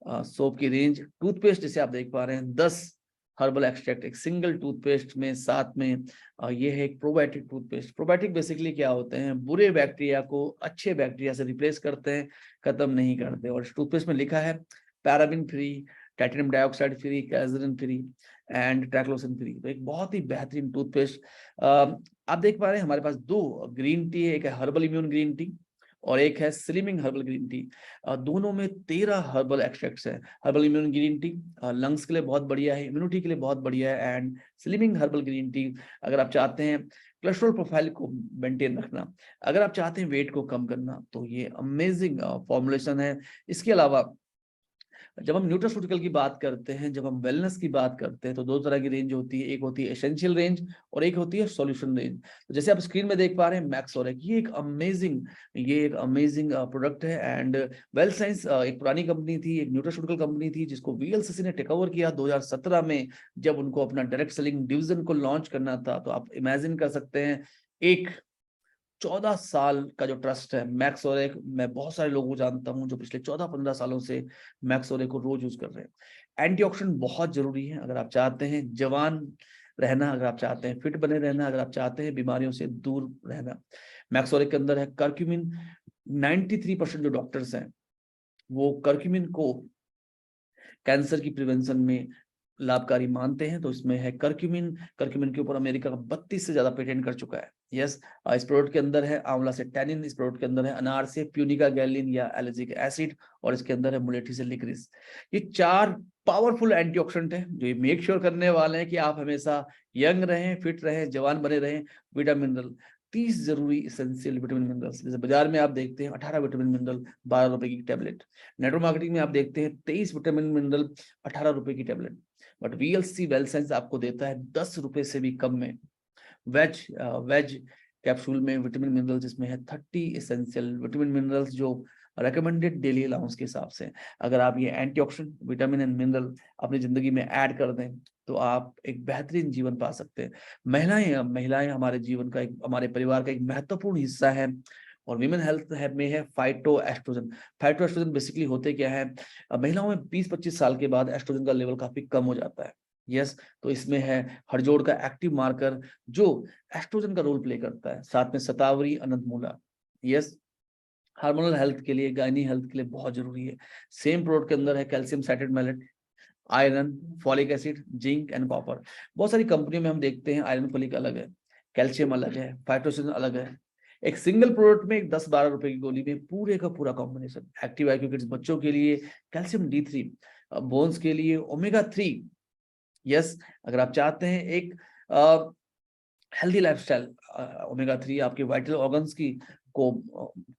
सोप की रेंज। टूथपेस्ट जैसे आप देख पा रहे हैं 10 हर्बल एक्सट्रैक्ट एक सिंगल टूथपेस्ट में, साथ में ये है एक प्रोबायोटिक टूथपेस्ट। प्रोबायोटिक बेसिकली क्या होते हैं, बुरे बैक्टीरिया को अच्छे बैक्टीरिया से रिप्लेस करते हैं, खत्म नहीं करते। और इस टूथपेस्ट में लिखा है paraben free, titanium dioxide free, carrageen free and triclosan free. तो एक बहुत ही बेहतरीन टूथपेस्ट। आप देख पा रहे हैं हमारे पास 2 ग्रीन टी है, एक है हर्बल इम्यून ग्रीन टी और एक है स्लिमिंग हर्बल ग्रीन टी। दोनों में 13 हर्बल एक्सट्रैक्ट्स है। Herbal immune green tea lungs के लिए बहुत बढ़िया है, इम्यूनिटी के लिए बहुत बढ़िया है, and slimming herbal green tea अगर आप चाहते हैं कोलेस्ट्रॉल प्रोफाइल को मेंटेन रखना, अगर आप चाहते हैं वेट को कम करना, तो ये अमेजिंग फॉर्मुलेशन है। इसके अलावा जब हम न्यूट्रास्यूटिकल की बात करते हैं, जब हम वेलनेस की बात करते हैं, तो 2 तरह की रेंज होती है, एक होती है एसेंशियल रेंज और एक होती है सॉल्यूशन रेंज। तो जैसे आप स्क्रीन में देख पा रहे हैं मैक्सोरेक, ये एक अमेजिंग प्रोडक्ट है। एंड वेल्थ साइंस एक पुरानी कंपनी थी, एक न्यूट्रास्यूटिकल कंपनी थी जिसको वीएलसीसी ने टेक ओवर किया 2017 में, जब उनको अपना डायरेक्ट सेलिंग डिवीजन को लॉन्च करना था। तो आप इमेजिन कर सकते हैं एक 14 साल का जो ट्रस्ट है मैक्सोरेक, मैं बहुत सारे लोगों को जानता हूं जो पिछले 14-15 सालों से मैक्सोरेक को रोज यूज कर रहे हैं। एंटीऑक्सीडेंट बहुत जरूरी है अगर आप चाहते हैं जवान रहना, अगर आप चाहते हैं फिट बने रहना, अगर आप चाहते हैं बीमारियों से दूर रहना। मैक्सोरेक के अंदर है कर्क्यूमिन। 93% जो डॉक्टर्स हैं वो कर्क्यूमिन को कैंसर की प्रिवेंशन में लाभकारी मानते हैं। तो इसमें है कर्क्यूमिन। कर्क्यूमिन के ऊपर अमेरिका का 32 से ज्यादा पेटेंट कर चुका है। यस, इस प्रोडक्ट के अंदर है आंवला से टैनिन, इस प्रोडक्ट के अंदर है अनार से प्यूनिका गैलिन या एलर्जिक एसिड, और इसके अंदर है मुलेठी से लिक्रिस। ये 4 पावरफुल एंटीऑक्सीडेंट है जो ये मेक श्योर करने वाले हैं कि आप हमेशा यंग रहें, फिट रहें, जवान बने रहें। विटामिन मिनरल, 30 जरूरी एसेंशियल विटामिन मिनरल्स, जैसे बाजार में आप देखते हैं 18 विटामिन मिनरल 12 रुपए की टैबलेट, नेटवर्क मार्केटिंग में आप देखते हैं 23 विटामिन मिनरल 18 रुपए की tablet. But VLC well science आपको देता है 10 रुपए से भी कम में वेज कैप्सूल में विटामिन मिनरल्स, जिसमें है 30 एसेंशियल विटामिन मिनरल्स जो रेकमेंडेड डेली अलाउंस के हिसाब से। अगर आप ये एंटीऑक्सीडेंट विटामिन एंड मिनरल अपनी जिंदगी में ऐड कर दें तो आप एक बेहतरीन जीवन पा सकते हैं। महिलाएं हमारे जीवन का हमारे परिवार का एक महत्वपूर्ण हिस्सा है। और विमेन हेल्थ में है फाइटो एस्ट्रोजन बेसिकली होते क्या है, महिलाओं में 20-25 साल के बाद एस्ट्रोजन का लेवल काफी कम हो जाता है। यस, तो इसमें है हड़जोड़ का एक्टिव मार्कर जो एस्ट्रोजन का रोल प्ले करता है, साथ में शतावरी अनंतमूला। यस, हार्मोनल हेल्थ के लिए, गायनी हेल्थ के लिए बहुत जरूरी है। सेम प्रोडक्ट के अंदर है calcium citrate malate, iron, folic acid, zinc and copper. बहुत सारी कंपनियों में हम देखते हैं आयरन फॉलिक अलग है, कैल्शियम अलग है, फाइटोसिन अलग है। एक सिंगल प्रोडक्ट में 10-12 रुपए की गोली में पूरे का पूरा कॉम्बिनेशन। एक्टिव आईक्यू किड्स बच्चों के लिए कैल्शियम D3, बोन्स के लिए ओमेगा 3। यस, अगर आप चाहते हैं एक हेल्दी लाइफस्टाइल, ओमेगा 3 आपके वाइटल ऑर्गन्स की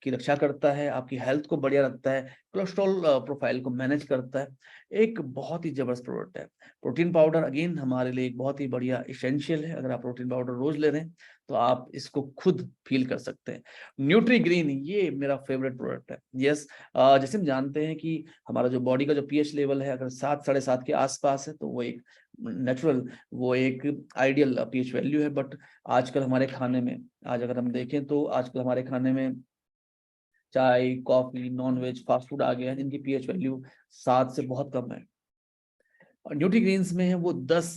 रक्षा करता है, आपकी हेल्थ को बढ़िया रखता है, कोलेस्ट्रॉल प्रोफाइल को मैनेज करता है। एक बहुत ही जबरदस्त प्रोडक्ट है। प्रोटीन पाउडर अगेन हमारे लिए एक बहुत ही बढ़िया इसेंशियल है। अगर आप प्रोटीन पाउडर रोज ले रहे हैं तो आप इसको खुद फील कर सकते हैं। न्यूट्री ग्रीन, ये मेरा फेवरेट प्रोडक्ट है। यस, जैसे हम जानते हैं कि हमारा जो बॉडी का जो पीएच लेवल है अगर 7-7.5 के आसपास है तो वो एक नेचुरल, वो एक आइडियल पीएच वैल्यू है। बट आजकल हमारे खाने में, आज अगर हम देखें तो आजकल हमारे खाने में चाय, coffee, non veg, fast food आ गया है जिनकी पीएच वैल्यू 7 से बहुत कम है। और न्यूट्री ग्रीन्स में है वो 10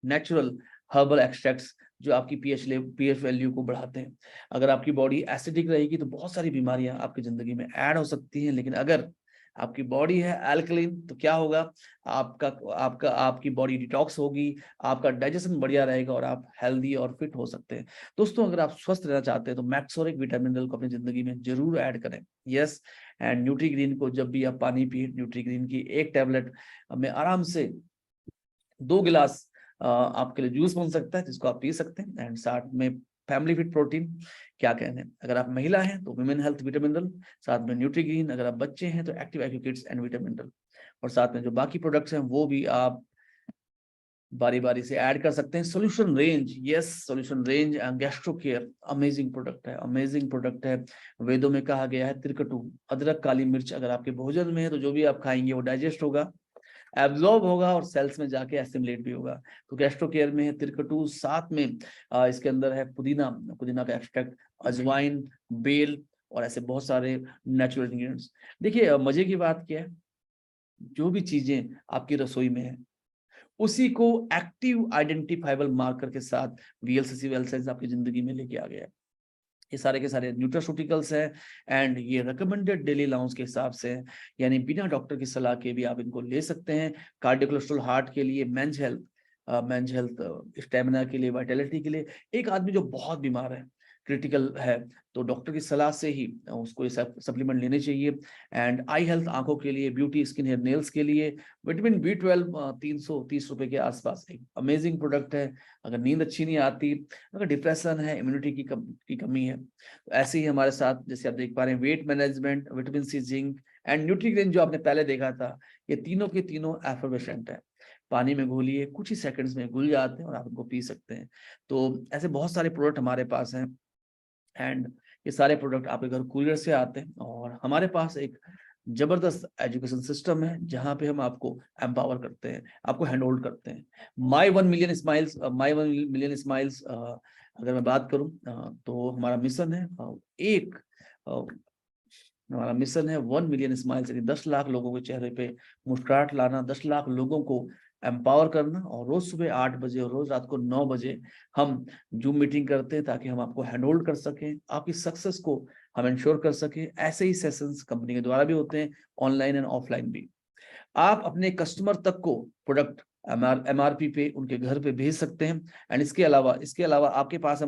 नेचुरल हर्बल एक्सट्रैक्ट्स जो आपकी पीएच वैल्यू को बढ़ाते हैं। अगर आपकी बॉडी एसिडिक रहेगी तो बहुत सारी बीमारियां आपकी जिंदगी में ऐड हो सकती हैं, लेकिन अगर आपकी बॉडी है अल्कलीन तो क्या होगा, आपकी बॉडी डिटॉक्स होगी, आपका डाइजेशन बढ़िया रहेगा और आप हेल्दी और फिट हो सकते हैं। दोस्तों, अगर आप स्वस्थ रहना चाहते हैं तो मैक्सोरिक विटामिन को अपनी जिंदगी में जरूर ऐड करें। यस, एंड न्यूट्री ग्रीन को जब भी आप पानी पिए, न्यूट्री ग्रीन की एक टैबलेट में आराम से 2 गिलास आपके लिए जूस बन सकता है जिसको आप पी सकते हैं। एंड साथ में फैमिली फिट प्रोटीन, क्या कहने हैं, अगर आप महिला हैं तो विमेन हेल्थ विटामिनल, साथ में न्यूट्री ग्रीन, अगर आप बच्चे हैं तो एक्टिव आईक्यू किड्स एंड विटामिनल, और साथ में जो बाकी प्रोडक्ट्स हैं वो भी आप बारी बारी से ऐड कर सकते हैं। Solution range, yes, solution range gastro care amazing product है, अमेजिंग प्रोडक्ट है। वेदों में कहा गया है तिरकटू, अदरक, काली मिर्च अगर आपके भोजन में है तो जो भी आप खाएंगे वो डाइजेस्ट होगा, एब्जॉर्ब होगा और सेल्स में जाके एसिमिलेट भी होगा। तो गैस्ट्रो केयर में है तिरकटू, साथ में इसके अंदर है पुदीना का एक्सट्रैक्ट, अजवाइन, बेल और ऐसे बहुत सारे नेचुरल इंग्रेडिएंट्स। देखिए, मजे की बात क्या है, जो भी चीजें आपकी रसोई में है उसी को एक्टिव आइडेंटिफाइबल मार्कर के साथ वीएलसीसी वेल साइंस आपकी जिंदगी में लेके आ गया है। ये सारे के सारे न्यूट्रास्यूटिकल्स हैं एंड ये रिकमेंडेड डेली अलाउंस के हिसाब से हैं, यानी बिना डॉक्टर की सलाह के भी आप इनको ले सकते हैं। कार्डियो कोलेस्ट्रॉल, हार्ट के लिए, मेंस हेल्थ, स्टेमिना के लिए, वाइटलिटी के लिए। एक आदमी जो बहुत बीमार है, क्रिटिकल है, तो डॉक्टर की सलाह से ही उसको ये सप्लीमेंट लेने चाहिए। एंड आई हेल्थ, आंखों के लिए, ब्यूटी, स्किन, हेयर, नेल्स के लिए विटामिन B12 330 रुपए के आसपास एक अमेजिंग प्रोडक्ट है। अगर नींद अच्छी नहीं आती, अगर डिप्रेशन है, इम्यूनिटी की कमी है, तो ऐसे ही हमारे साथ जैसे आप देख पा रहे हैं weight management, vitamin C, zinc and न्यूट्रीग्रेन जो आपने पहले देखा था, ये तीनों के तीनों एफर्वेसेंट है। पानी में घोलिए, कुछ ही सेकंड्स में घुल जाते हैं और आप इनको पी सकते हैं। तो ऐसे बहुत सारे प्रोडक्ट हमारे पास हैं एंड ये सारे प्रोडक्ट आपके घर कुरियर से आते हैं। और हमारे पास एक जबरदस्त एजुकेशन सिस्टम है जहां पे हम आपको एम्पावर करते हैं, आपको हैंड होल्ड करते हैं। माई वन मिलियन स्माइल्स अगर मैं बात करूं तो हमारा मिशन है हमारा मिशन है 1 मिलियन स्माइल्स, यानी 10 लाख लोगों के चेहरे पे मुस्कुराहट लाना, 10 लाख लोगों को एम्पावर करना। और रोज सुबह 8 बजे और रोज रात को 9 बजे हम जूम मीटिंग करते हैं ताकि हम आपको हैंड होल्ड कर सकें, आपकी सक्सेस को हम इंश्योर कर सकें। ऐसे ही सेशंस कंपनी के द्वारा भी होते हैं, ऑनलाइन एंड ऑफलाइन भी। आप अपने कस्टमर तक को प्रोडक्ट MRP पे उनके घर पे भेज सकते हैं। एंड इसके अलावा आपके पास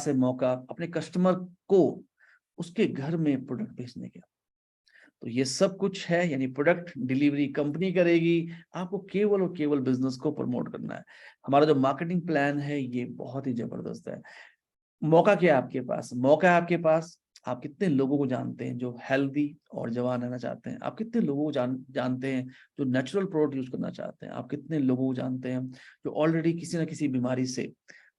है मौका, अपने कस्टमर को उसके घर में प्रोडक्ट भेजने का। तो ये सब कुछ है, यानी प्रोडक्ट डिलीवरी कंपनी करेगी, आपको केवल और केवल बिजनेस को प्रमोट करना है। हमारा जो मार्केटिंग प्लान है ये बहुत ही जबरदस्त है। मौका क्या है आपके पास? मौका है आपके पास आप कितने लोगों को जानते हैं जो हेल्दी और जवान रहना चाहते हैं? आप कितने लोगों को जानते हैं जो नेचुरल प्रोडक्ट यूज करना चाहते हैं? आप कितने लोगों को जानते हैं जो ऑलरेडी किसी न किसी बीमारी से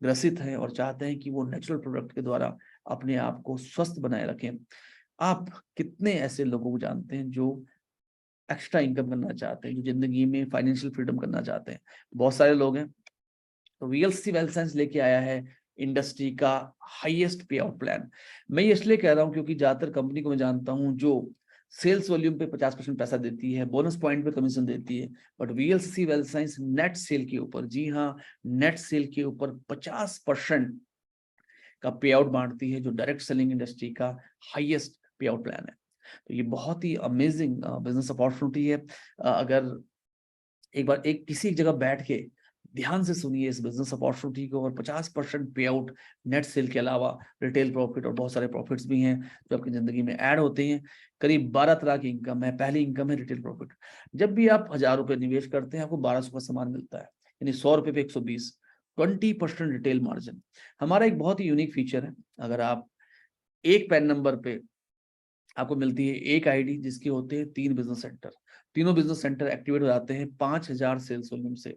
ग्रसित हैं और चाहते हैं कि वो नेचुरल प्रोडक्ट के द्वारा अपने आप को स्वस्थ बनाए रखें? आप कितने ऐसे लोगों को जानते हैं जो एक्स्ट्रा इनकम करना चाहते हैं, जो जिंदगी में फाइनेंशियल फ्रीडम करना चाहते हैं? बहुत सारे लोग हैं। तो वीएलसी वेल्थ साइंस लेके आया है इंडस्ट्री का हाईएस्ट पे आउट प्लान। मैं ये इसलिए कह रहा हूँ क्योंकि ज्यादातर कंपनी को मैं जानता हूँ जो सेल्स वॉल्यूम पे 50% पैसा देती है, बोनस पॉइंट पे कमीशन देती है, but VLC wealth science net cell के ऊपर, जी हाँ, नेट सेल के ऊपर 50% का पे आउट बांटती है, जो डायरेक्ट सेलिंग इंडस्ट्री का हाईएस्ट पे आउट प्लान है। तो ये बहुत ही अमेजिंग बिजनेस अपॉर्चुनिटी है। अगर एक बार किसी एक जगह बैठ के ध्यान से सुनिए इस बिजनेस अपॉर्चुनिटी को, और 50% पे आउट नेट सेल के अलावा रिटेल प्रॉफिट और बहुत सारे प्रॉफिट्स भी हैं जो आपकी जिंदगी में ऐड होते हैं। करीब 12 तरह की इनकम है। पहली इनकम है रिटेल प्रॉफिट। जब भी आप 1000 रुपये निवेश करते हैं आपको 1200 का सामान मिलता है, यानी 100 रुपये पे 120, 20% रिटेल मार्जिन। हमारा एक बहुत ही यूनिक फीचर है। अगर आप एक पैन नंबर पे आपको मिलती है एक आईडी जिसके होते हैं 3 बिजनेस सेंटर, तीनों बिजनेस सेंटर एक्टिवेट हो जाते हैं 5000 सेल्स वॉल्यूम से।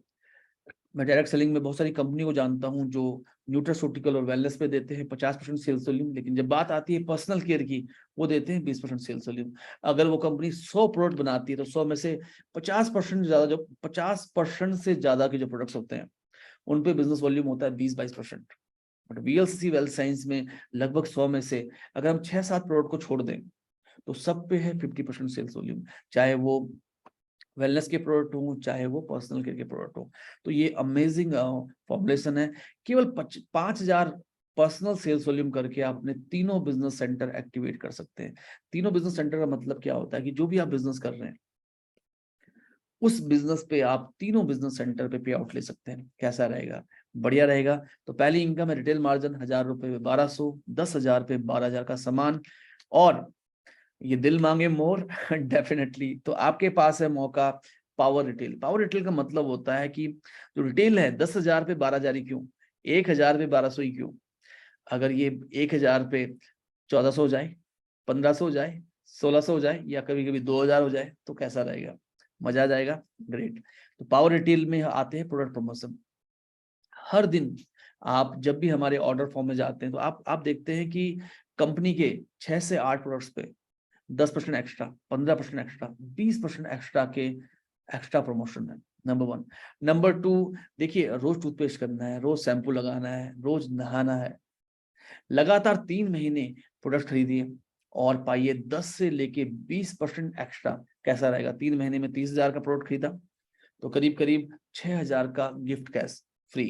मैं डायरेक्ट सेलिंग में बहुत सारी कंपनी को जानता हूं जो न्यूट्रास्यूटिकल और वेलनेस पे देते हैं 50% सेल्स वॉल्यूम, लेकिन जब बात आती है पर्सनल केयर की वो देते हैं 20% सेल्स वॉल्यूम। अगर वो कंपनी 100 प्रोडक्ट बनाती है तो 100 में से 50% ज्यादा, जो 50% से ज्यादा के जो प्रोडक्ट्स होते हैं उन पे बिजनेस वॉल्यूम होता है 20-22%। बट वीएलसी वेल्थ साइंस में लगभग 100 में से अगर हम 6-7 प्रोडक्ट को छोड़ दें तो सब पे है 50% सेल्स वॉल्यूम, चाहे वो वेलनेस के प्रोडक्ट हो चाहे वो पर्सनल केयर के प्रोडक्ट हो। तो ये अमेजिंग फॉर्मुलेशन है। केवल 5000 पर्सनल सेल्स वॉल्यूम करके आप अपने तीनों बिजनेस सेंटर एक्टिवेट कर सकते हैं। तीनों बिजनेस सेंटर का मतलब क्या होता है कि जो भी आप बिजनेस कर रहे हैं उस बिजनेस पे आप तीनों बिजनेस सेंटर पे पे आउट ले सकते हैं। कैसा रहेगा? बढ़िया रहेगा। तो पहली इनकम है रिटेल मार्जिन, 1000 रुपए पे 1200, 10,000 पे 12,000 का सामान, और ये दिल मांगे मोर डेफिनेटली। तो आपके पास है मौका पावर रिटेल। पावर रिटेल का मतलब होता है कि जो रिटेल है 10,000 पे 12,000 ही क्यों, 1,000 पे 1200 ही क्यों? अगर ये 1,000 पे 1400 हो जाए, 1500 हो जाए, 1600 हो जाए, या कभी कभी 2000 हो जाए तो कैसा रहेगा? मजा आ जाएगा। ग्रेट। तो पावर रिटेल में आते हैं प्रोडक्ट प्रमोशन। हर दिन आप जब भी हमारे ऑर्डर फॉर्म में जाते हैं तो आप देखते हैं कि कंपनी के 6 से 8 प्रोडक्ट्स पे 10% एक्स्ट्रा, 15% एक्स्ट्रा, 20% एक्स्ट्रा के एक्स्ट्रा प्रमोशन है। नंबर 1। नंबर 2, देखिए रोज टूथपेस्ट करना है, रोज शैम्पू लगाना है, रोज नहाना है, लगातार 3 महीने प्रोडक्ट खरीदिए और पाइए 10 से लेके 20% एक्स्ट्रा। कैसा रहेगा? 3 महीने में 30,000 का प्रोडक्ट खरीदा तो करीब करीब 6,000 का गिफ्ट कैश फ्री।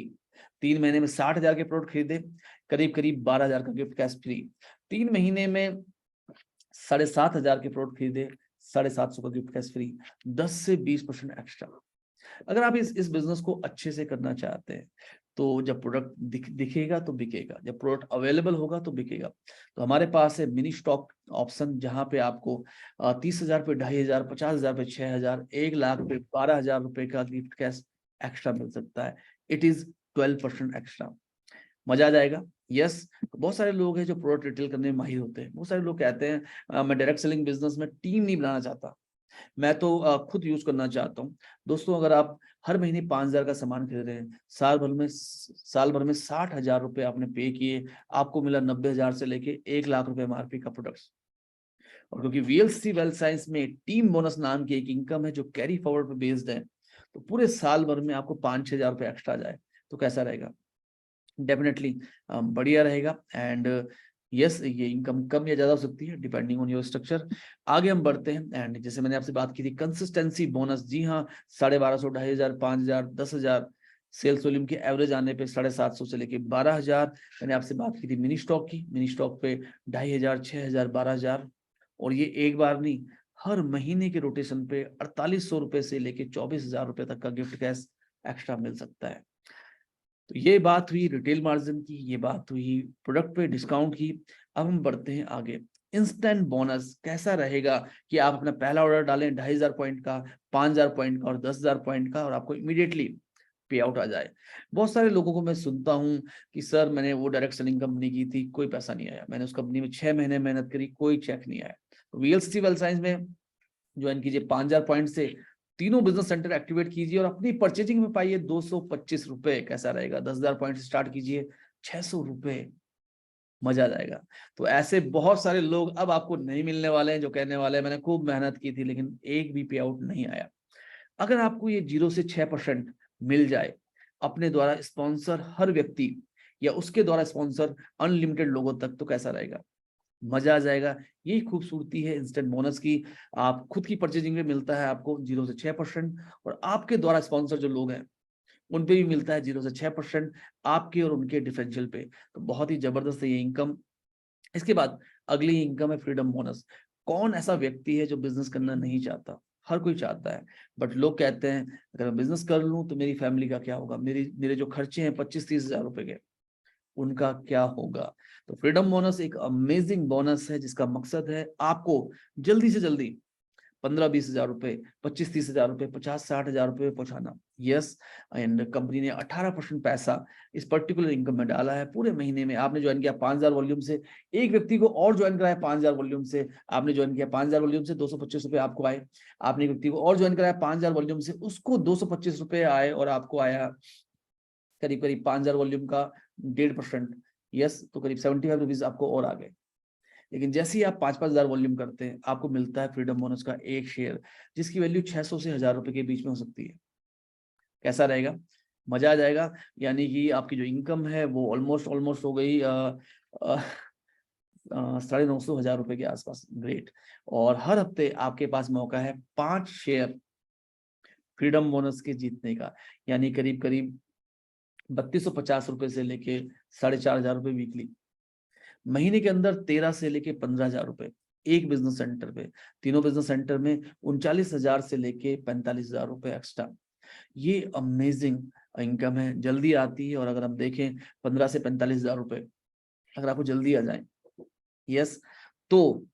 3 महीने में 60,000 के प्रोडक्ट खरीदे, करीब करीब 12,000 का गिफ्ट कैश फ्री। 3 महीने में 7,500 के प्रोडक्ट खरीदे, 750 का गिफ्ट कैश फ्री। 10 से 20% एक्स्ट्रा। अगर आप इस बिजनेस को अच्छे से करना चाहते हैं तो जब प्रोडक्ट दिखेगा तो बिकेगा, जब प्रोडक्ट अवेलेबल होगा तो बिकेगा। तो हमारे पास है मिनी स्टॉक ऑप्शन, जहां पे आपको 30,000 पे 2,500, 50,000 पे 6,000, 1,00,000 पे 12,000 रुपए का गिफ्ट कैश एक्स्ट्रा मिल सकता है। It is 12% extra. मजा आ जाएगा। यस। बहुत सारे लोग हैं जो प्रोडक्ट रिटेल करने में माहिर होते हैं। बहुत सारे लोग कहते हैं मैं डायरेक्ट सेलिंग बिजनेस में टीम नहीं बनाना चाहता, मैं तो खुद यूज करना चाहता हूँ। दोस्तों, अगर आप हर महीने 5,000 का सामान खरीद रहे हैं, साल भर में 60,000 रुपए आपने पे किए, आपको मिला 90,000 से लेके 1,00,000 रुपए एमआरपी का प्रोडक्ट्स। और क्योंकि वीएलसी वेल्थ साइंस में टीम बोनस नाम की एक इनकम है जो कैरी फॉरवर्ड पे बेस्ड है, तो पूरे साल भर में आपको 5-6 हजार रुपए एक्स्ट्रा जाए तो कैसा रहेगा? डेफिनेटली बढ़िया रहेगा। एंड यस, ये इनकम कम या ज्यादा हो सकती है डिपेंडिंग ऑन योर स्ट्रक्चर। आगे हम बढ़ते हैं। एंड जैसे मैंने आपसे बात की थी कंसिस्टेंसी बोनस, जी हाँ, 1250, 2,500, 5,000, 10,000 सेल्स वॉल्यूम के एवरेज आने पे 750 से लेके 12,000। मैंने आपसे बात की थी मिनी स्टॉक की, मिनी स्टॉक पे 2,500, 6,000, 12,000, और ये एक बार नहीं, हर महीने के रोटेशन पे 4,800 रुपए से लेके 24,000 रुपए तक का गिफ्ट कैश एक्स्ट्रा मिल सकता है। तो ये बात हुई रिटेल मार्जिन की, ये बात हुई प्रोडक्ट पे डिस्काउंट की। अब हम बढ़ते हैं आगे। इंस्टेंट बोनस कैसा रहेगा कि आप अपना पहला ऑर्डर डालें 2,500 पॉइंट का, 5,000 पॉइंट का और 10,000 पॉइंट का, और आपको इमीडिएटली पे आउट आ जाए। बहुत सारे लोगों को मैं सुनता हूँ कि सर मैंने वो डायरेक्ट सेलिंग कंपनी की थी, कोई पैसा नहीं आया, मैंने उस कंपनी में 6 महीने मेहनत करी, कोई चेक नहीं आया। तो वीएलसी वेल्थ साइंस में ज्वाइन कीजिए, 5000 पॉइंट से तीनों बिजनेस सेंटर एक्टिवेट कीजिए और अपनी परचेजिंग में पाइए 225 रुपए। कैसा रहेगा? 10,000 पॉइंट से स्टार्ट कीजिए, 600 रुपए, मजा आ जाएगा। तो ऐसे बहुत सारे लोग अब आपको नहीं मिलने वाले हैं जो कहने वाले हैं मैंने खूब मेहनत की थी लेकिन एक भी पे आउट नहीं आया। अगर आपको ये 0 से 6% मिल जाए अपने द्वारा स्पॉन्सर हर व्यक्ति या उसके द्वारा स्पॉन्सर अनलिमिटेड लोगों तक, तो कैसा रहेगा? मजा आ जाएगा। यही खूबसूरती है इंस्टेंट बोनस की। आप खुद की परचेजिंग में मिलता है आपको 0 से 6% और आपके द्वारा स्पॉन्सर जो लोग हैं उन पे भी मिलता है 0 से 6% आपके और उनके डिफरेंशियल पे। तो बहुत ही जबरदस्त है ये इनकम। इसके बाद अगली इनकम है फ्रीडम बोनस। कौन ऐसा व्यक्ति है जो बिजनेस करना नहीं चाहता? हर कोई चाहता है, बट लोग कहते हैं अगर मैं बिजनेस कर लूं तो मेरी फैमिली का क्या होगा, मेरे जो खर्चे हैं 25-30 हजार रुपए के, उनका क्या होगा? तो फ्रीडम बोनस एक अमेजिंग बोनस है जिसका मकसद है आपको जल्दी से जल्दी 15-20 हजार रुपए, 25-30 हजार रुपए, 50-60 हजार रुपए पहुंचाना। यस, एंड कंपनी ने 18% पैसा इस पर्टिकुलर इनकम में डाला है। पूरे महीने में आपने ज्वाइन किया 5000 वॉल्यूम से, एक व्यक्ति को और ज्वाइन कराया 5000 वॉल्यूम से, आपने ज्वाइन किया 5000 वॉल्यूम से 225 रुपए आपको आए। आपने एक व्यक्ति को और ज्वाइन कराया 5000 वॉल्यूम से, उसको 225 रुपए आए और आपको आया करीब करीब 5000 वॉल्यूम का 1.5%। यस, तो करीब 75 रुपीज आपको और आ गए। लेकिन जैसे ही आप 5-5 हजार वॉल्यूम करते हैं आपको मिलता है फ्रीडम बोनस का एक शेयर जिसकी वैल्यू 600 से 1000 रुपए के बीच में हो सकती है। कैसा रहेगा? मजा आ जाएगा। यानी कि आपकी जो इनकम है वो ऑलमोस्ट हो गई 950 रुपए के आसपास। ग्रेट। और हर हफ्ते आपके पास मौका है 5 शेयर फ्रीडम बोनस के जीतने का, यानी करीब करीब 3250 रुपए से लेके 4500 रुपए वीकली। महीने के अंदर 13 से लेके 15,000 रुपए एक बिजनेस सेंटर पे। तीनों बिजनेस सेंटर में 39,000 से लेके 45,000 रुपए एक्स्ट्रा। ये अमेजिंग इनकम है, जल्दी आती है। और अगर हम देखें 15 से 45,000 रुपए अगर आपको जल्दी आ जाए, यस, तो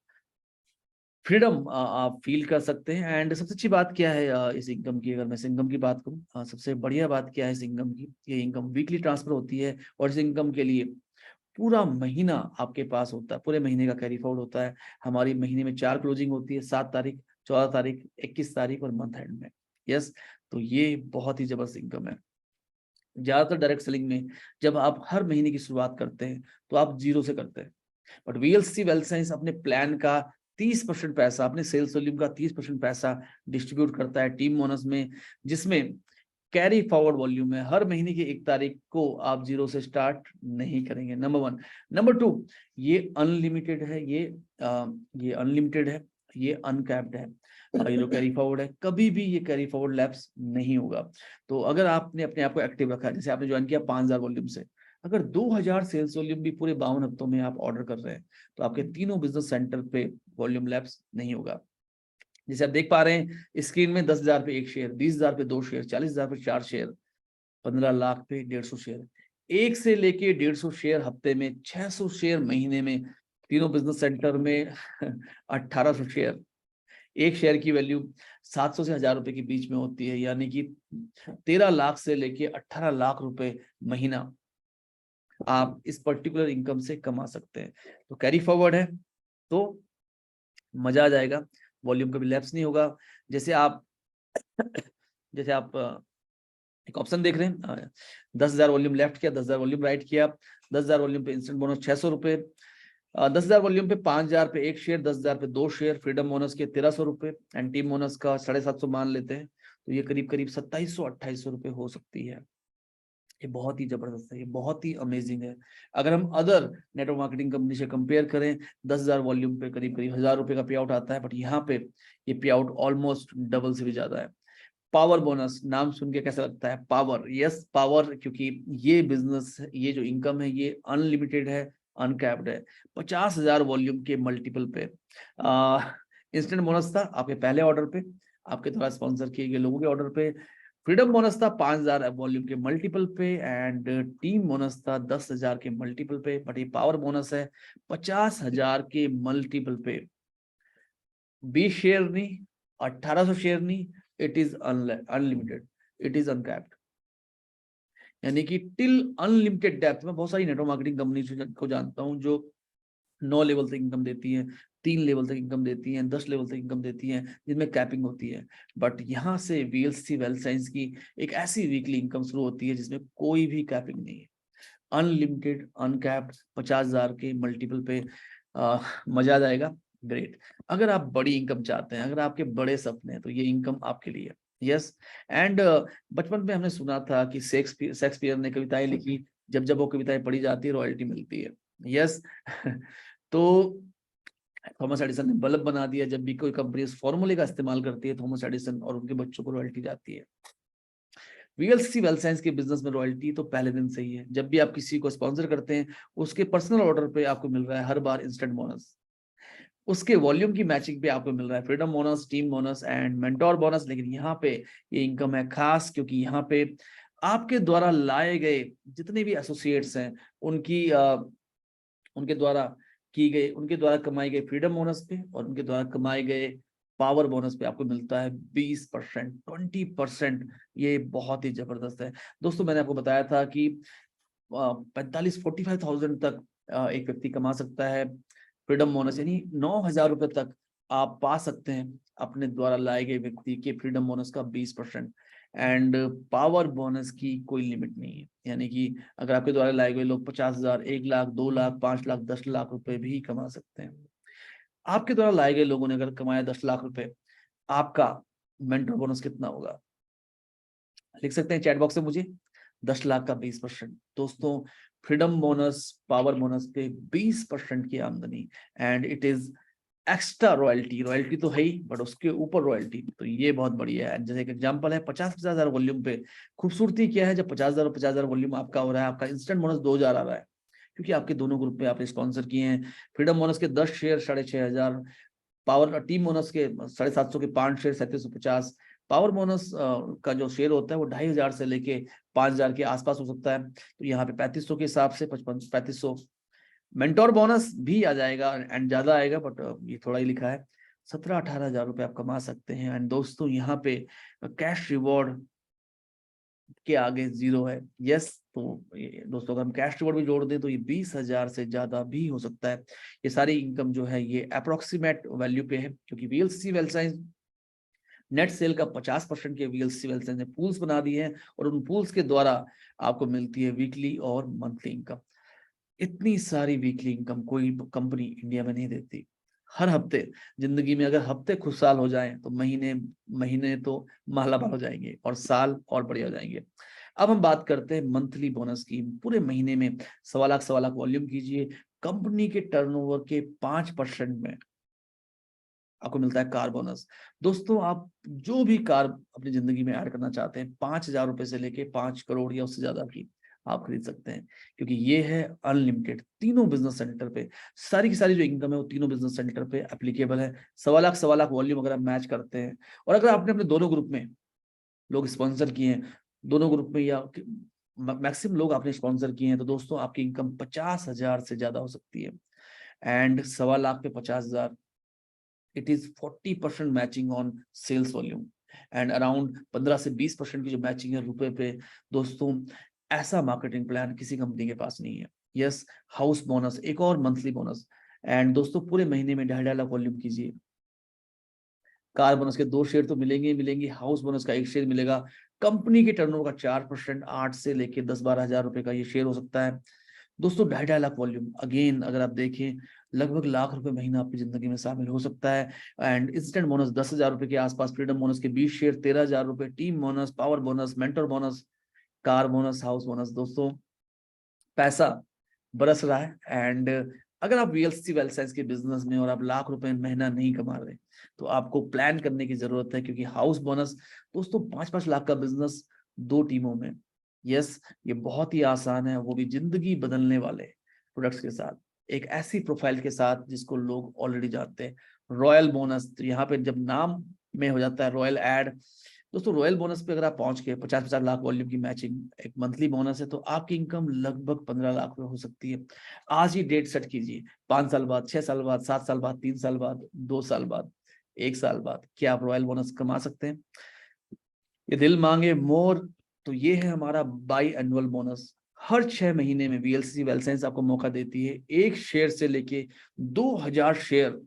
फ्रीडम आप फील कर सकते हैं। एंड सबसे अच्छी बात क्या है इस इनकम की? अगर मैं इस इनकम की बात करूं, सबसे बढ़िया बात क्या है इस इनकम की? ये इनकम वीकली ट्रांसफर होती है और इस इनकम के लिए पूरा महीना आपके पास होता है, पूरे महीने का कैरी फॉरवर्ड होता है। हमारी महीने में 4 क्लोजिंग होती है, 7 तारीख, 14 तारीख, 21 तारीख और मंथ एंड में। यस, तो ये बहुत ही जबरदस्त इनकम है। ज्यादातर डायरेक्ट सेलिंग में जब आप हर महीने की शुरुआत करते हैं तो आप 0 से करते हैं, बट वीएलसी वेल्थ साइंस अपने प्लान का 30% पैसा, अपने सेल्स वॉल्यूम का 30% पैसा डिस्ट्रीब्यूट करता है टीम बोनस में, जिसमें कैरी फॉरवर्ड वॉल्यूम है। हर महीने की 1 तारीख को आप 0 से स्टार्ट नहीं करेंगे, नंबर 1। नंबर 2, ये अनलिमिटेड है, ये अनलिमिटेड है, ये अनकैप्ड है। ये जो कैरी फॉरवर्ड है कभी भी ये कैरी फॉरवर्ड लैप्स नहीं होगा। तो अगर आपने अपने आप को एक्टिव रखा, जैसे आपने ज्वाइन किया 5000 वॉल्यूम से, अगर 2000 सेल्स वॉल्यूम भी पूरे 52 हफ्तों में आप ऑर्डर कर रहे हैं तो आपके तीनों बिजनेस सेंटर पे वॉल्यूम लैप्स नहीं होगा। जैसे आप देख पा रहे हैं स्क्रीन में 10,000 पे 1 शेयर, 20,000 पे 2 शेयर, 40,000 पे 4 शेयर, 15 लाख पे 150 शेयर। 1 से लेके 150 शेयर हफ्ते में, 600 शेयर महीने में, तीनों बिजनेस सेंटर में 1800 शेयर। एक शेयर की वैल्यू 700 से 1000 रुपए के बीच में होती है, यानी कि 13 लाख से लेके 18 लाख रुपए महीना आप इस पर्टिकुलर इनकम से कमा सकते हैं। तो कैरी फॉरवर्ड है तो मजा आ जाएगा, वॉल्यूम कभी लैप्स नहीं होगा। जैसे आप एक ऑप्शन देख रहे हैं, 10,000 वॉल्यूम लेफ्ट किया, 10,000 वॉल्यूम राइट किया, 10,000 वॉल्यूम पे इंस्टेंट बोनस 600 रुपए, 10,000 वॉल्यूम पे 5,000 पे 1 शेयर, 10,000 पे 2 शेयर, फ्रीडम बोनस के 1300 रुपए एंड टीम बोनस का 750 मान लेते हैं, तो ये करीब करीब 2700-2800 रुपए हो सकती है। ये बहुत ही जबरदस्त है, ये बहुत ही अमेजिंग है। अगर हम अदर नेटवर्क मार्केटिंग कंपनी से कंपेयर करें, 10,000 वॉल्यूम पे करीब करीब 1000 रुपए का पे आउट आता है, बट यहाँ पे ये पे आउट ऑलमोस्ट डबल से भी ज्यादा है। पावर बोनस, नाम सुन के कैसा लगता है? पावर, यस पावर, क्योंकि ये बिजनेस, ये जो इनकम है ये अनलिमिटेड है, अनकैप्ड है। 50,000 वॉल्यूम के मल्टीपल पे इंस्टेंट बोनस था आपके पहले ऑर्डर पे, आपके द्वारा स्पॉन्सर किए गए लोगों के ऑर्डर पे। फ्रीडम बोनस था 5,000 वॉल्यूम के मल्टीपल पे एंड टीम बोनस था 10,000 के मल्टीपल पे, बट ये पावर बोनस है 50,000 के मल्टीपल पे। 20 शेयर नहीं, 1800 शेयर नहीं, it is unlimited, it is uncapped. यानी कि टिल अनलिमिटेड डेप्थ। मैं बहुत सारी नेटवर्क मार्केटिंग कंपनी को जानता हूँ जो 9 लेवल तक इनकम देती है, 3 लेवल तक इनकम देती हैं, 10 लेवल तक इनकम देती हैं, जिनमें कैपिंग होती है। बट यहाँ से वीएलसी वेल्थ साइंस की एक ऐसी वीकली इनकम शुरू होती है जिसमें कोई भी कैपिंग नहीं है, अनलिमिटेड अनकैप्ड 50,000 के मल्टीपल पे मजा आ जाएगा। ग्रेट। अगर आप बड़ी इनकम चाहते हैं, अगर आपके बड़े सपने हैं, तो ये इनकम आपके लिए। यस। एंड बचपन में हमने सुना था कि शेक्सपियर ने कविताएं लिखी, जब जब वो कविताएं पढ़ी जाती है रॉयल्टी मिलती है। यस। तो थॉमस एडिसन ने बल्ब बना दिया, जब भी कोई कंपनी इस फॉर्मूले का इस्तेमाल करती है थॉमस एडिसन और उनके बच्चों को रॉयल्टी जाती है। वीएलसी वेल्थ साइंस के बिजनेस में रॉयल्टी तो पहले दिन से ही है। जब भी आप किसी को स्पॉन्सर करते हैं, उसके पर्सनल ऑर्डर पे आपको मिल रहा है हर बार इंस्टेंट बोनस, उसके वॉल्यूम की मैचिंग पे आपको मिल रहा है freedom bonus, team bonus and mentor bonus. लेकिन यहाँ पे ये इनकम है खास, क्योंकि यहाँ पे आपके द्वारा लाए गए जितने भी एसोसिएट्स हैं उनके द्वारा कमाई गई फ्रीडम बोनस पे और उनके द्वारा कमाए गए पावर बोनस पे आपको मिलता है 20%, 20%। ये बहुत ही जबरदस्त है दोस्तों। मैंने आपको बताया था कि 45,000 तक एक व्यक्ति कमा सकता है फ्रीडम बोनस, यानी 9,000 रुपए तक आप पा सकते हैं अपने द्वारा लाए गए व्यक्ति के फ्रीडम बोनस का 20%। एंड पावर बोनस की कोई लिमिट नहीं है, यानी कि अगर आपके द्वारा लाए गए लोग 50,000, 1 लाख, 2 लाख, 5 लाख, 10 लाख रुपए भी कमा सकते हैं। आपके द्वारा लाए गए लोगों ने अगर कमाया 10 लाख रुपए, आपका मेंटर बोनस कितना होगा? लिख सकते हैं चैट बॉक्स में मुझे। 10 लाख का 20%। दोस्तों, फ्रीडम बोनस, पावर बोनस पे 20% की आमदनी, and it is extra royalty. Royalty तो है ही, बट उसके ऊपर रॉयल्टी, तो ये बहुत बढ़िया है। जैसे एक एग्जांपल है 50,000 वॉल्यूम पे। खूबसूरती क्या है, जब 50,000 और 50,000 वॉल्यूम आपका हो रहा है, आपका इंस्टेंट बोनस 2,000 आ रहा है, क्योंकि आपके दोनों ग्रुप पे आपने स्पॉन्सर किए हैं। फ्रीडम बोनस के 10 शेयर 6,500, पावर टीम बोनस के 750 के 5 शेयर 3750। पावर बोनस का जो शेयर होता है वो 2,500 से लेके 5,000 के आसपास हो सकता है, तो यहाँ पे 3500 के हिसाब से 3500। मेंटोर बोनस भी आ जाएगा एंड ज्यादा आएगा, बट ये थोड़ा ही लिखा है, 17-18,000 रुपए आप कमा सकते हैं। एंड दोस्तों, यहाँ पे कैश रिवॉर्ड के आगे 0 है। यस। तो दोस्तों, अगर हम कैश रिवॉर्ड भी जोड़ दें तो ये 20,000 से ज्यादा भी हो सकता है। ये सारी इनकम जो है ये अप्रोक्सीमेट वैल्यू पे है, क्योंकि VLC wealth science net cell का 50% के वीएलसी वेल्थ साइंस ने पूल्स बना दिए हैं, और उन पूल्स के द्वारा आपको मिलती है वीकली और मंथली इनकम। इतनी सारी वीकली इनकम कोई कंपनी इंडिया में नहीं देती। हर हफ्ते, जिंदगी में अगर हफ्ते खुशहाल हो जाएं तो महीने तो मालामाल हो जाएंगे, और साल और बढ़िया हो जाएंगे। अब हम बात करते हैं मंथली बोनस की। पूरे महीने में 1.25 लाख वॉल्यूम कीजिए, कंपनी के टर्नओवर के 5% में आपको मिलता है कार बोनस। दोस्तों, आप जो भी कार अपनी जिंदगी में ऐड करना चाहते हैं, 5,000 रुपए से लेके 5 करोड़ या उससे ज्यादा की आप खरीद सकते हैं, क्योंकि ये है अनलिमिटेड। तीनों बिजनेस सेंटर पे सारी की सारी जो इनकम है वो तीनों बिजनेस सेंटर पे एप्लीकेबल है। 1.25 लाख वॉल्यूम अगर आप मैच करते हैं, और अगर आपने अपने दोनों ग्रुप में लोग स्पॉन्सर किए हैं, दोनों ग्रुप में या मैक्सिमम लोग आपने स्पॉन्सर किए हैं, तो दोस्तों आपकी इनकम 50,000 से ज्यादा हो सकती है। एंड 1.25 लाख पे 50,000, it is 40% matching on sales volume, and around 15 से 20% की जो मैचिंग है रुपए पे। दोस्तों, ऐसा मार्केटिंग प्लान किसी कंपनी के पास नहीं है। यस। हाउस बोनस, एक और मंथली बोनस। एंड दोस्तों, पूरे महीने में 2.5 लाख वॉल्यूम कीजिए, कार बोनस के 2 शेयर तो मिलेंगे ही मिलेंगे, हाउस बोनस का 1 शेयर मिलेगा। कंपनी के टर्नओवर का 4%, 8 से लेके 10-12 हजार रुपए का ये शेयर हो सकता है। दोस्तों, 2.5 लाख वॉल्यूम, अगेन अगर आप देखें लगभग लाख रुपए महीना आपकी जिंदगी में शामिल हो सकता है। एंड इंस्टेंट बोनस 10,000 रुपए के आसपास, फ्रीडम बोनस के 20 शेयर 13,000 रुपए, team bonus, power bonus, mentor bonus, car bonus, house bonus. दोस्तों, पैसा बरस रहा है। एंड अगर आप वीएलसी वेल्थ साइंस के बिजनेस में और आप लाख रुपए महीना नहीं कमा रहे, तो आपको प्लान करने की जरूरत है, क्योंकि हाउस बोनस दोस्तों 5-5 लाख का बिजनेस 2 टीमों में। यस, ये बहुत ही आसान है, वो भी जिंदगी बदलने वाले प्रोडक्ट्स के साथ, एक ऐसी प्रोफाइल के साथ जिसको लोग ऑलरेडी जानते हैं। रॉयल बोनस, तो यहाँ पे जब नाम में हो जाता है रॉयल एड। दोस्तों, रॉयल बोनस पे अगर आप पहुंच के 50-50 लाख वॉल्यूम की मैचिंग, एक मंथली बोनस है, तो आपकी इनकम लगभग 15 लाख रुपए हो सकती है। आज ही डेट सेट कीजिए, 5 साल बाद, 6 साल बाद, 7 साल बाद, 3 साल बाद, 2 साल बाद, 1 साल बाद, क्या आप रॉयल बोनस कमा सकते हैं? ये दिल मांगे मोर तो ये है हमारा बाई एनुअल बोनस। हर 6 महीने में वीएलसी वेल्थ साइंस आपको मौका देती है 1 शेयर से लेके 2000 शेयर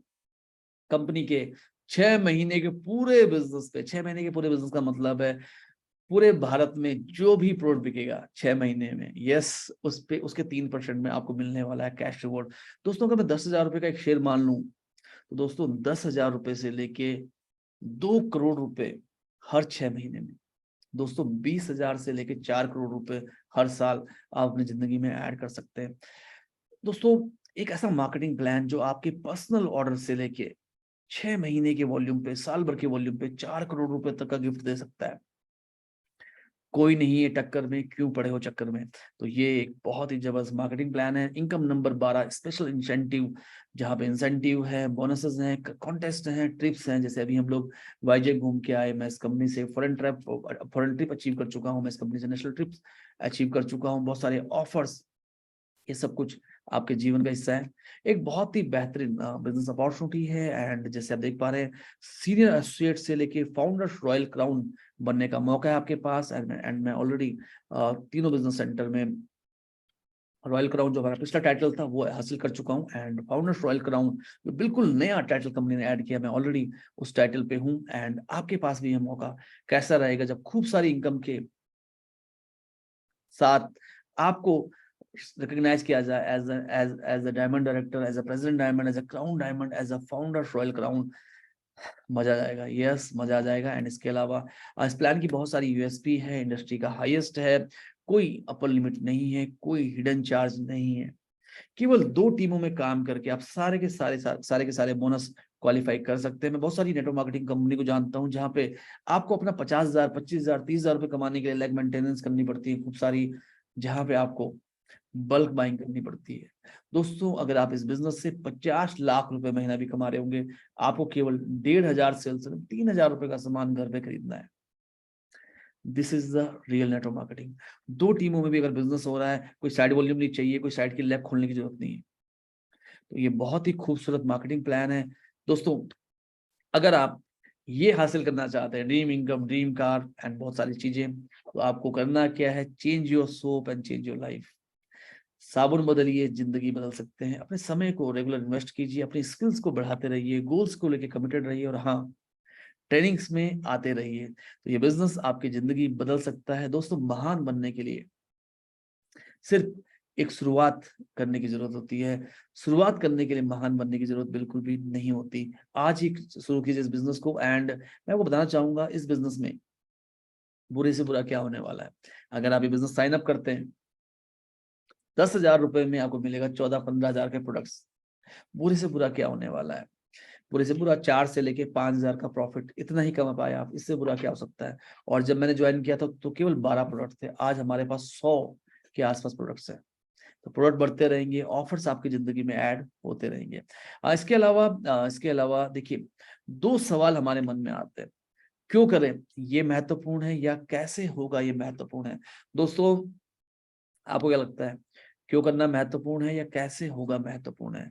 कंपनी के 6 महीने के पूरे बिजनेस पे। 6 महीने के पूरे बिजनेस का मतलब है पूरे भारत में जो भी प्रोडक्ट बिकेगा 6 महीने में, यस, उस पे उसके 3% में आपको मिलने वाला है कैश रिवॉर्ड। दोस्तों अगर मैं 10,000 रुपए का एक शेयर मान लूं, तो दोस्तों 10,000 रुपए से लेके 2 करोड़ रुपए हर 6 महीने में, दोस्तों 20,000 से लेके 4 करोड़ रुपए हर साल आप अपनी जिंदगी में ऐड कर सकते हैं। दोस्तों एक ऐसा मार्केटिंग प्लान जो आपके पर्सनल ऑर्डर से लेके 6 महीने के वॉल्यूम पे, साल भर के वॉल्यूम पे 4 करोड़ रुपए तक का गिफ्ट दे सकता है। कोई नहीं है टक्कर में, क्यों पड़े हो चक्कर में। तो ये एक बहुत ही जबरदस्त मार्केटिंग प्लान है। इनकम नंबर 12 स्पेशल इंसेंटिव, जहाँ पे इंसेंटिव है, बोनसेस हैं, कॉन्टेस्ट हैं, ट्रिप्स हैं। जैसे अभी हम लोग वाईजेक घूम के आए, मैं इस कंपनी से फॉरेन ट्रिप अचीव कर चुका हूँ, मैं इस कंपनी से नेशनल ट्रिप्स अचीव कर चुका हूँ, बहुत सारे ऑफर्स, ये सब कुछ आपके जीवन का हिस्सा है। एक बहुत ही बेहतरीन बिजनेस अपॉर्चुनिटी है। एंड जैसे आप देख पा रहे हैं, सीनियर एसोसिएट से लेके फाउंडर्स रॉयल क्राउन बनने का मौका है आपके पास। एंड मैं ऑलरेडी तीनों बिजनेस सेंटर में रॉयल क्राउन, जो हमारा पिछला टाइटल था, वो हासिल कर चुका हूँ। एंड फाउंडर्स रॉयल क्राउन जो बिल्कुल नया टाइटल कंपनी ने ऐड किया, मैं ऑलरेडी उस टाइटल पे हूँ। एंड आपके पास भी यह मौका कैसा रहेगा जब खूब सारी इनकम के साथ आपको रिकॉग्नाइज किया जाए as a diamond director, as a president diamond, as a crown diamond, as a founder royal crown. मजा आ जाएगा, यस मजा आ जाएगा। एंड इसके अलावा इस प्लान की बहुत सारी यूएसपी है, इंडस्ट्री का हाईएस्ट है, कोई अपर लिमिट नहीं है, कोई हिडन चार्ज नहीं है। केवल 2 टीमों में काम करके आप सारे के सारे बोनस क्वालिफाई कर सकते हैं। मैं बहुत सारी नेटवर्क मार्केटिंग कंपनी को जानता हूं जहां पे आपको अपना 50,000, 25,000, 30,000 रुपए कमाने के लिए लैग मेंटेनेंस करनी पड़ती है खूब सारी, जहां पे आपको बल्क बाइंग करनी पड़ती है। दोस्तों अगर आप इस बिजनेस से 50 लाख रुपए महीना भी कमा रहे होंगे, आपको केवल 1,500 सेल से 3,000 रुपए का सामान घर पे खरीदना है। This is the real network marketing. 2 टीमों में भी अगर बिजनेस हो रहा है, कोई साइड वॉल्यूम नहीं चाहिए, कोई साइड की लैब खोलने की जरूरत नहीं है। तो ये बहुत ही खूबसूरत मार्केटिंग प्लान है। दोस्तों अगर आप ये हासिल करना चाहते हैं, dream income, dream car and बहुत सारी चीजें, तो आपको करना क्या है, change your soap and change your life. साबुन बदलिए, जिंदगी बदल सकते हैं। अपने समय को रेगुलर इन्वेस्ट कीजिए, अपनी स्किल्स को बढ़ाते रहिए, गोल्स को लेकर कमिटेड रहिए, और हाँ, ट्रेनिंग्स में आते रहिए। तो ये बिजनेस आपकी जिंदगी बदल सकता है। दोस्तों महान बनने के लिए सिर्फ एक शुरुआत करने की जरूरत होती है। शुरुआत करने के लिए महान बनने की जरूरत बिल्कुल भी नहीं होती। आज ही शुरू कीजिए इस बिजनेस को। एंड मैं आपको बताना चाहूंगा, इस बिजनेस में बुरे से बुरा क्या होने वाला है। अगर आप ये बिजनेस साइन अप करते हैं, 10,000 रुपए में आपको मिलेगा 14-15 हजार के प्रोडक्ट्स। बुरे से बुरा क्या होने वाला है, बुरे से बुरा 4 से लेके 5,000 का प्रॉफिट, इतना ही कमा पाए आप, इससे बुरा क्या हो सकता है। और जब मैंने ज्वाइन किया था तो केवल 12 प्रोडक्ट थे, आज हमारे पास 100 के आसपास प्रोडक्ट्स हैं। तो प्रोडक्ट बढ़ते रहेंगे, ऑफर्स आपकी जिंदगी में ऐड होते रहेंगे। इसके अलावा देखिए, 2 सवाल हमारे मन में आते हैं, क्यों करें ये महत्वपूर्ण है, या कैसे होगा ये महत्वपूर्ण है। दोस्तों आपको क्या लगता है, क्यों करना महत्वपूर्ण है या कैसे होगा महत्वपूर्ण है।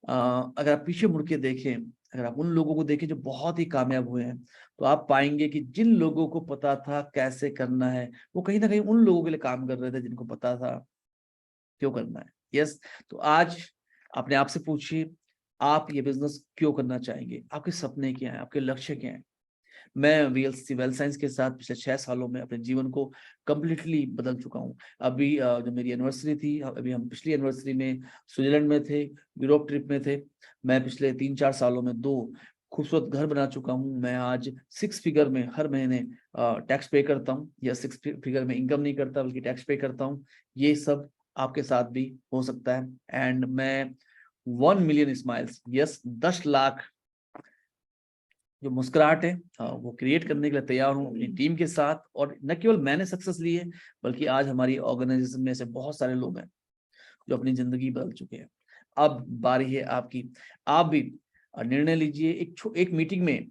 अगर आप पीछे मुड़ के देखें, अगर आप उन लोगों को देखें जो बहुत ही कामयाब हुए हैं, तो आप पाएंगे कि जिन लोगों को पता था कैसे करना है, वो कहीं ना कहीं उन लोगों के लिए काम कर रहे थे जिनको पता था क्यों करना है। यस, तो आज अपने आप से पूछिए, आप ये बिजनेस क्यों करना चाहेंगे, आपके सपने क्या हैं, आपके लक्ष्य क्या हैं। मैं वीएलसी वेल्थ साइंस के साथ पिछले 6 सालों में अपने जीवन को कंप्लीटली बदल चुका हूँ। अभी जो मेरी एनिवर्सरी थी, अभी हम पिछली एनिवर्सरी में स्विट्जरलैंड में थे, यूरोप ट्रिप में थे। मैं पिछले 3-4 सालों में 2 खूबसूरत घर बना चुका हूँ। मैं आज 6 फिगर में हर महीने टैक्स पे करता हूँ, या 6 फिगर में इनकम नहीं करता बल्कि टैक्स पे करता हूँ। ये सब आपके साथ भी हो सकता है। एंड मैं 1 मिलियन स्माइल्स, यस 10 लाख जो मुस्कुराहट है, वो क्रिएट करने के लिए तैयार हूँ अपनी टीम के साथ। और न केवल मैंने सक्सेस ली है, बल्कि आज हमारी ऑर्गेनाइजेशन में से बहुत सारे लोग हैं जो अपनी जिंदगी बदल चुके हैं। अब बारी है आपकी, आप भी निर्णय लीजिए। एक मीटिंग में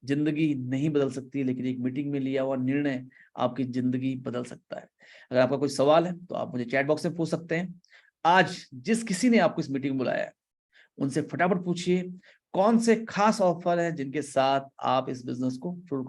जिंदगी नहीं बदल सकती, लेकिन एक मीटिंग में लिया हुआ निर्णय आपकी जिंदगी बदल सकता है। अगर आपका कोई सवाल है तो आप मुझे चैट बॉक्स में पूछ सकते हैं। आज जिस किसी ने आपको इस मीटिंग में बुलाया है, उनसे फटाफट पूछिए कौन से खास ऑफर है जिनके साथ आप इस बिजनेस को शुरू कर सकते हैं।